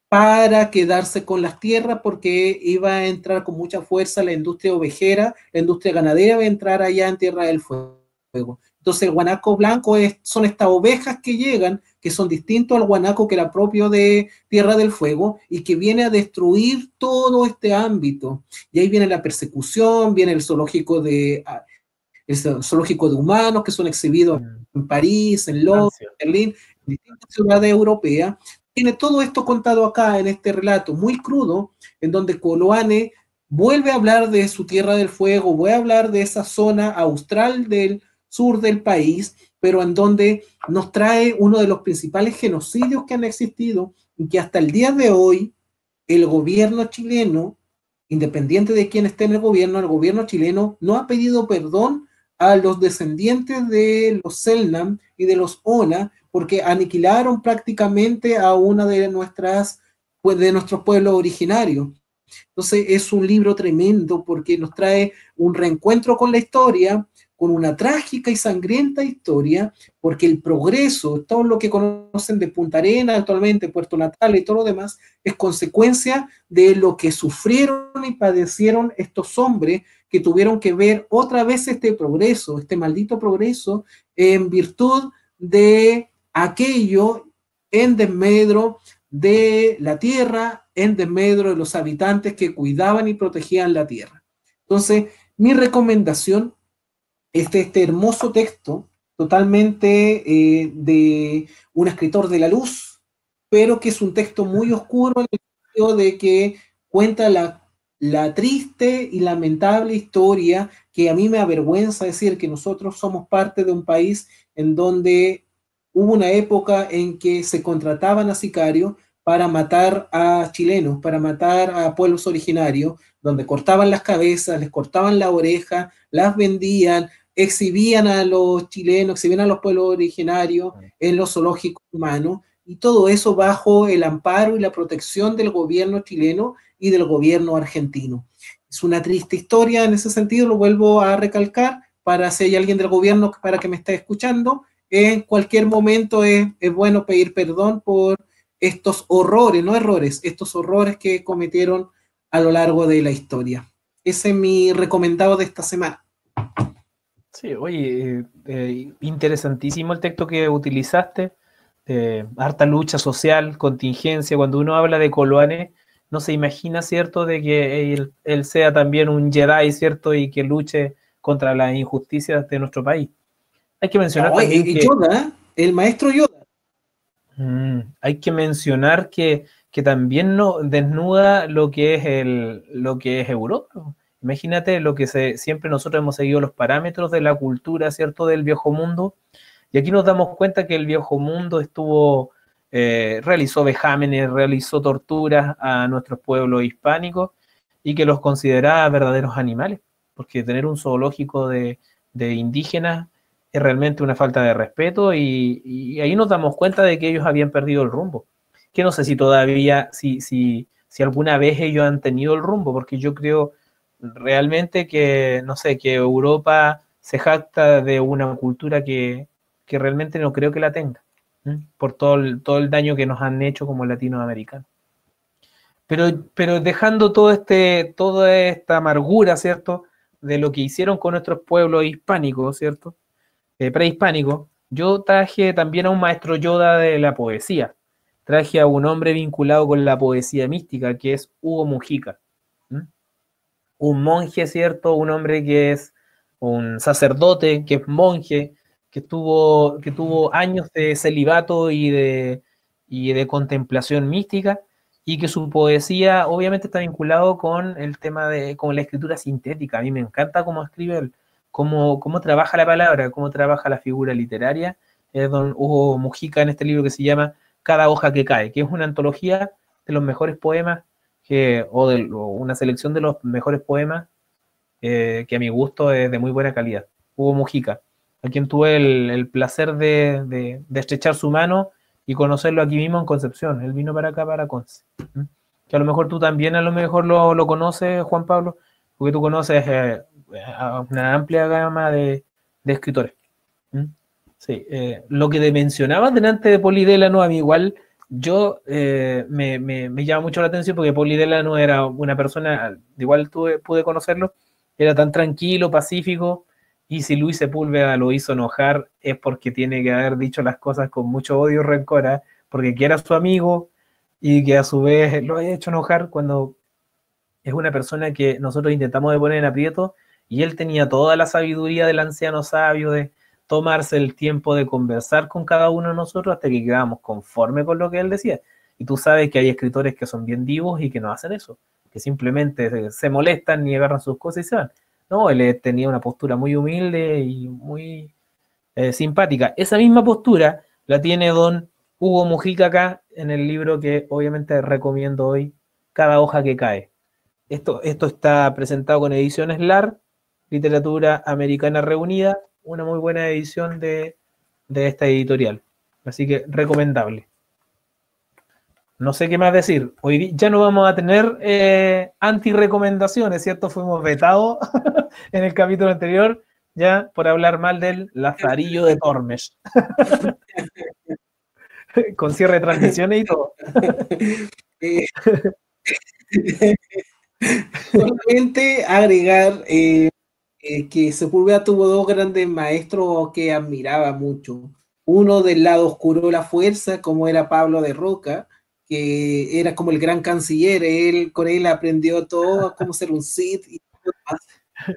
para quedarse con las tierras porque iba a entrar con mucha fuerza la industria ovejera, la industria ganadera va a entrar allá en Tierra del Fuego. Entonces el guanaco blanco son estas ovejas que llegan, que son distintos al guanaco que era propio de Tierra del Fuego y que viene a destruir todo este ámbito. Y ahí viene la persecución, viene el zoológico de humanos que son exhibidos en París, en Londres, Francia. en Berlín, en distintas ciudades europeas. Tiene todo esto contado acá en este relato muy crudo, en donde Coloane vuelve a hablar de su Tierra del Fuego, vuelve a hablar de esa zona austral del sur del país, pero en donde nos trae uno de los principales genocidios que han existido y que hasta el día de hoy el gobierno chileno, independiente de quién esté en el gobierno chileno no ha pedido perdón a los descendientes de los Selknam y de los Ona, porque aniquilaron prácticamente a una de nuestros pueblos originarios. Entonces es un libro tremendo porque nos trae un reencuentro con la historia, con una trágica y sangrienta historia, porque el progreso, todo lo que conocen de Punta Arenas actualmente, Puerto Natal y todo lo demás, es consecuencia de lo que sufrieron y padecieron estos hombres que tuvieron que ver otra vez este progreso, este maldito progreso, en virtud de aquello en desmedro de la tierra, en desmedro de los habitantes que cuidaban y protegían la tierra. Entonces, mi recomendación es este hermoso texto, totalmente de un escritor de la luz, pero que es un texto muy oscuro en el sentido de que cuenta la triste y lamentable historia que a mí me avergüenza decir que nosotros somos parte de un país en donde hubo una época en que se contrataban a sicarios para matar a chilenos, para matar a pueblos originarios, donde cortaban las cabezas, les cortaban la oreja, las vendían, exhibían a los chilenos, exhibían a los pueblos originarios en los zoológicos humanos, y todo eso bajo el amparo y la protección del gobierno chileno y del gobierno argentino. Es una triste historia en ese sentido, lo vuelvo a recalcar, para si hay alguien del gobierno para que me esté escuchando, en cualquier momento es bueno pedir perdón por estos horrores, no errores, estos horrores que cometieron a lo largo de la historia. Ese es mi recomendado de esta semana. Sí, oye, interesantísimo el texto que utilizaste, harta lucha social, contingencia. Cuando uno habla de Coloane, no se imagina, ¿cierto?, de que él sea también un Jedi, ¿cierto?, y que luche contra las injusticias de nuestro país. Hay que mencionar también que... Yoda, el maestro Yoda. Hay que mencionar que también no desnuda lo que es Europa. Imagínate lo que siempre nosotros hemos seguido los parámetros de la cultura, ¿cierto?, del viejo mundo, y aquí nos damos cuenta que el viejo mundo realizó vejámenes, realizó torturas a nuestros pueblos hispánicos y que los consideraba verdaderos animales, porque tener un zoológico de indígenas es realmente una falta de respeto, y ahí nos damos cuenta de que ellos habían perdido el rumbo. Que no sé si todavía, si alguna vez ellos han tenido el rumbo, porque yo creo realmente que, no sé, que Europa se jacta de una cultura que realmente no creo que la tenga, por todo el daño que nos han hecho como latinoamericanos. Pero dejando toda esta amargura, ¿cierto?, de lo que hicieron con nuestros pueblos hispánicos, ¿cierto?, prehispánicos, yo traje también a un maestro Yoda de la poesía. Traje a un hombre vinculado con la poesía mística, que es Hugo Mujica. Un monje, ¿cierto?, un hombre que es un sacerdote, que es monje, que tuvo años de celibato y de contemplación mística, y que su poesía obviamente está vinculado con el tema con la escritura sintética. A mí me encanta cómo escribe él, cómo trabaja la palabra, cómo trabaja la figura literaria. Es don Hugo Mujica en este libro que se llama Cada hoja que cae, que es una antología de los mejores poemas, o una selección de los mejores poemas, que a mi gusto es de muy buena calidad. Hugo Mujica, a quien tuve el placer de estrechar su mano y conocerlo aquí mismo en Concepción. Él vino para acá, para Conce. Que a lo mejor tú también lo conoces, Juan Pablo, porque tú conoces a una amplia gama de escritores. Sí, lo que te mencionabas delante de Poli Delano, a mí igual me llama mucho la atención, porque Poli Delano era una persona, igual pude conocerlo, era tan tranquilo, pacífico, y si Luis Sepúlveda lo hizo enojar es porque tiene que haber dicho las cosas con mucho odio y rencor, ¿eh? Porque quiera su amigo y que a su vez lo haya hecho enojar cuando es una persona que nosotros intentamos de poner en aprieto y él tenía toda la sabiduría del anciano sabio de tomarse el tiempo de conversar con cada uno de nosotros hasta que quedábamos conforme con lo que él decía. Y tú sabes que hay escritores que son bien divos y que no hacen eso, que simplemente se molestan y agarran sus cosas y se van. No, él tenía una postura muy humilde y muy simpática. Esa misma postura la tiene don Hugo Mujica acá en el libro que obviamente recomiendo hoy, Cada hoja que cae. Esto está presentado con ediciones LAR, Literatura Americana Reunida, una muy buena edición de esta editorial. Así que recomendable. No sé qué más decir. Hoy ya no vamos a tener anti-recomendaciones, ¿cierto? Fuimos vetados en el capítulo anterior ya por hablar mal del Lazarillo de Tormes. Con cierre de transmisiones y todo. Solamente agregar que Sepúlveda tuvo dos grandes maestros que admiraba mucho. Uno del lado oscuro de la fuerza, como era Pablo de Roca, que era como el gran canciller. Con él aprendió todo, cómo ser un Sith y todo más.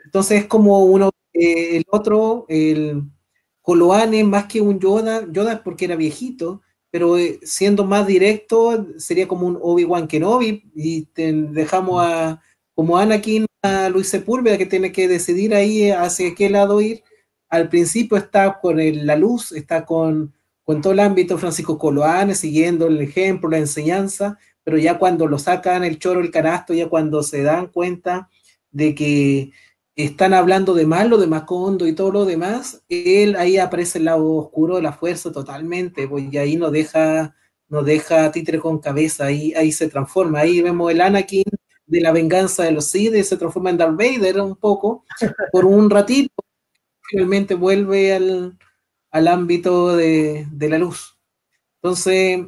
Entonces es como el otro, el Coloane, más que un Yoda, Yoda porque era viejito, pero siendo más directo, sería como un Obi-Wan Kenobi, y dejamos como Anakin a Luis Sepúlveda, que tiene que decidir ahí hacia qué lado ir. Al principio está con la luz, está con todo el ámbito Francisco Coloane, siguiendo el ejemplo, la enseñanza, pero ya cuando lo sacan el choro, el canasto, ya cuando se dan cuenta de que están hablando de Malo, de Macondo y todo lo demás, él ahí aparece el lado oscuro de la fuerza totalmente, pues, y ahí nos deja títere con cabeza, ahí se transforma, ahí vemos el Anakin de la venganza de los Sith, se transforma en Darth Vader un poco, por un ratito, finalmente vuelve al ámbito de la luz. Entonces,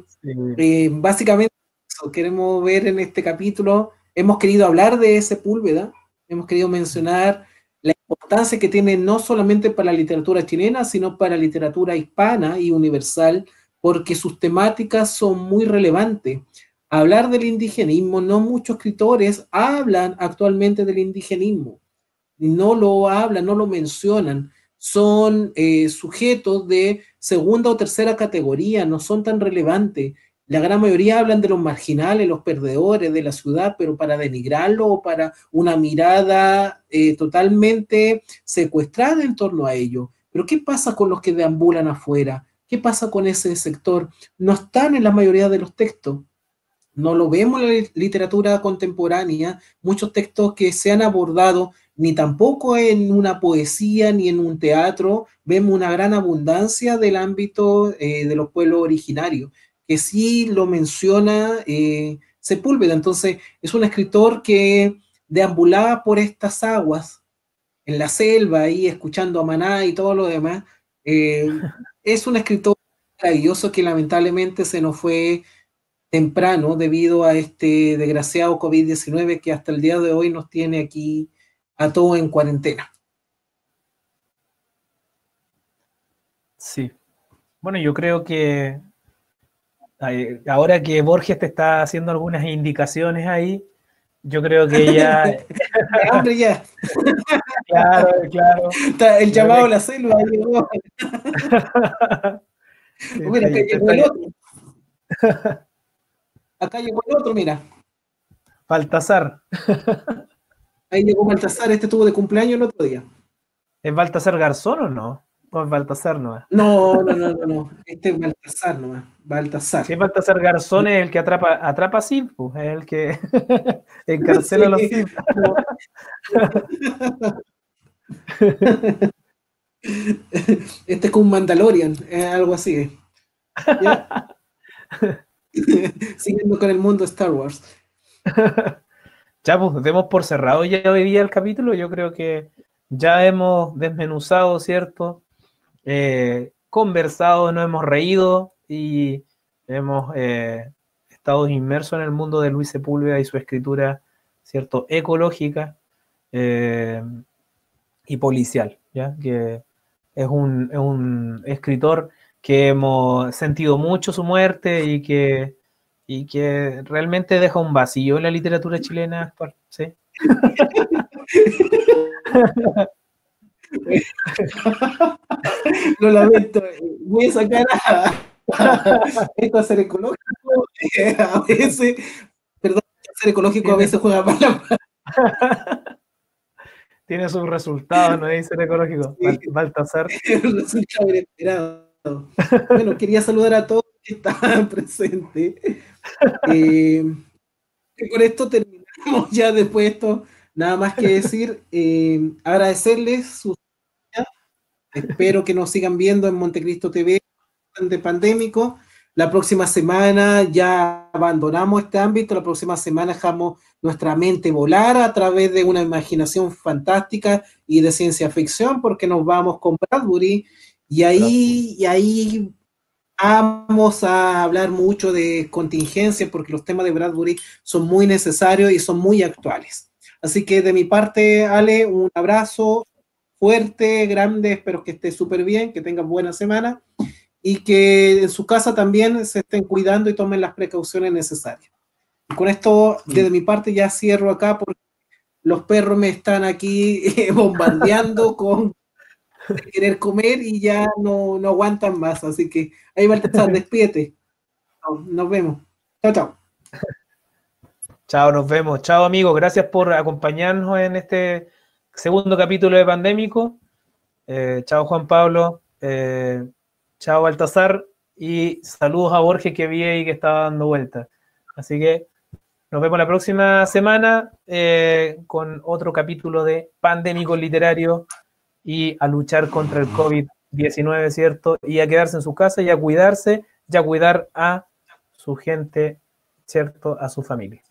básicamente eso queremos ver en este capítulo. Hemos querido hablar de Sepúlveda, hemos querido mencionar la importancia que tiene no solamente para la literatura chilena, sino para la literatura hispana y universal, porque sus temáticas son muy relevantes. Hablar del indigenismo, no muchos escritores hablan actualmente del indigenismo, no lo hablan, no lo mencionan, son sujetos de segunda o tercera categoría, no son tan relevantes. La gran mayoría hablan de los marginales, los perdedores de la ciudad, pero para denigrarlo o para una mirada totalmente secuestrada en torno a ello. Pero ¿qué pasa con los que deambulan afuera? ¿Qué pasa con ese sector? No están en la mayoría de los textos. No lo vemos en la literatura contemporánea, muchos textos que se han abordado, ni tampoco en una poesía ni en un teatro, vemos una gran abundancia del ámbito de los pueblos originarios, que sí lo menciona Sepúlveda. Entonces, es un escritor que deambulaba por estas aguas, en la selva, ahí escuchando a Maná y todo lo demás. Es un escritor maravilloso que lamentablemente se nos fue temprano debido a este desgraciado COVID-19 que hasta el día de hoy nos tiene aquí a todos en cuarentena. Sí. Bueno, yo creo que ahora que Borges te está haciendo algunas indicaciones ahí, yo creo que ya... De hambre ya. Claro, claro. Está el llamado a la selva. Llegó. Mira, acá llegó el otro. Acá llegó el otro, mira. Baltasar. Ahí llegó Baltasar, este tuvo de cumpleaños el otro día. ¿Es Baltasar Garzón o no? ¿O es Baltasar nomás? No. Este es Baltasar nomás. Baltasar. Si es Baltasar Garzón es el que atrapa Sid, pues, es el que encarcela a los Sid. Este es con un Mandalorian, algo así. ¿Ya? Siguiendo con el mundo de Star Wars. Ya, pues, demos por cerrado ya hoy día el capítulo. Yo creo que ya hemos desmenuzado, ¿cierto? Conversado, nos hemos reído y hemos estado inmersos en el mundo de Luis Sepúlveda y su escritura, ¿cierto? Ecológica y policial. ¿ya? Que es un escritor que hemos sentido mucho su muerte y que realmente deja un vacío en la literatura chilena actual, ¿sí? Lo lamento, voy a sacar esto a ser ecológico, a veces, perdón, ser ecológico a veces juega mala. Tiene sus resultados, no dice el ecológico. Sí, Baltasar. resulta inesperado. Bueno, quería saludar a todos que estaban presentes. Con esto terminamos ya después de esto. Nada más que decir, agradecerles su. Espero que nos sigan viendo en Montecristo TV de Pandémico. La próxima semana ya abandonamos este ámbito, la próxima semana dejamos nuestra mente volar a través de una imaginación fantástica y de ciencia ficción, porque nos vamos con Bradbury y ahí vamos a hablar mucho de contingencia, porque los temas de Bradbury son muy necesarios y son muy actuales. Así que de mi parte, Ale, un abrazo fuerte, grande, espero que esté súper bien, que tengan buena semana y que en su casa también se estén cuidando y tomen las precauciones necesarias. Y con esto, desde mi parte, ya cierro acá porque los perros me están aquí bombardeando con querer comer y ya no aguantan más. Así que ahí va a estar, despídete. Nos vemos. Chao, chao. Chao, nos vemos. Chao, amigos. Gracias por acompañarnos en este segundo capítulo de Pandémico. Chao, Juan Pablo. Chao, Baltasar. Y saludos a Borges que vi ahí que estaba dando vueltas. Así que nos vemos la próxima semana con otro capítulo de Pandémico Literario y a luchar contra el COVID-19, ¿cierto? Y a quedarse en su casa y a cuidarse y a cuidar a su gente, ¿cierto? A su familia.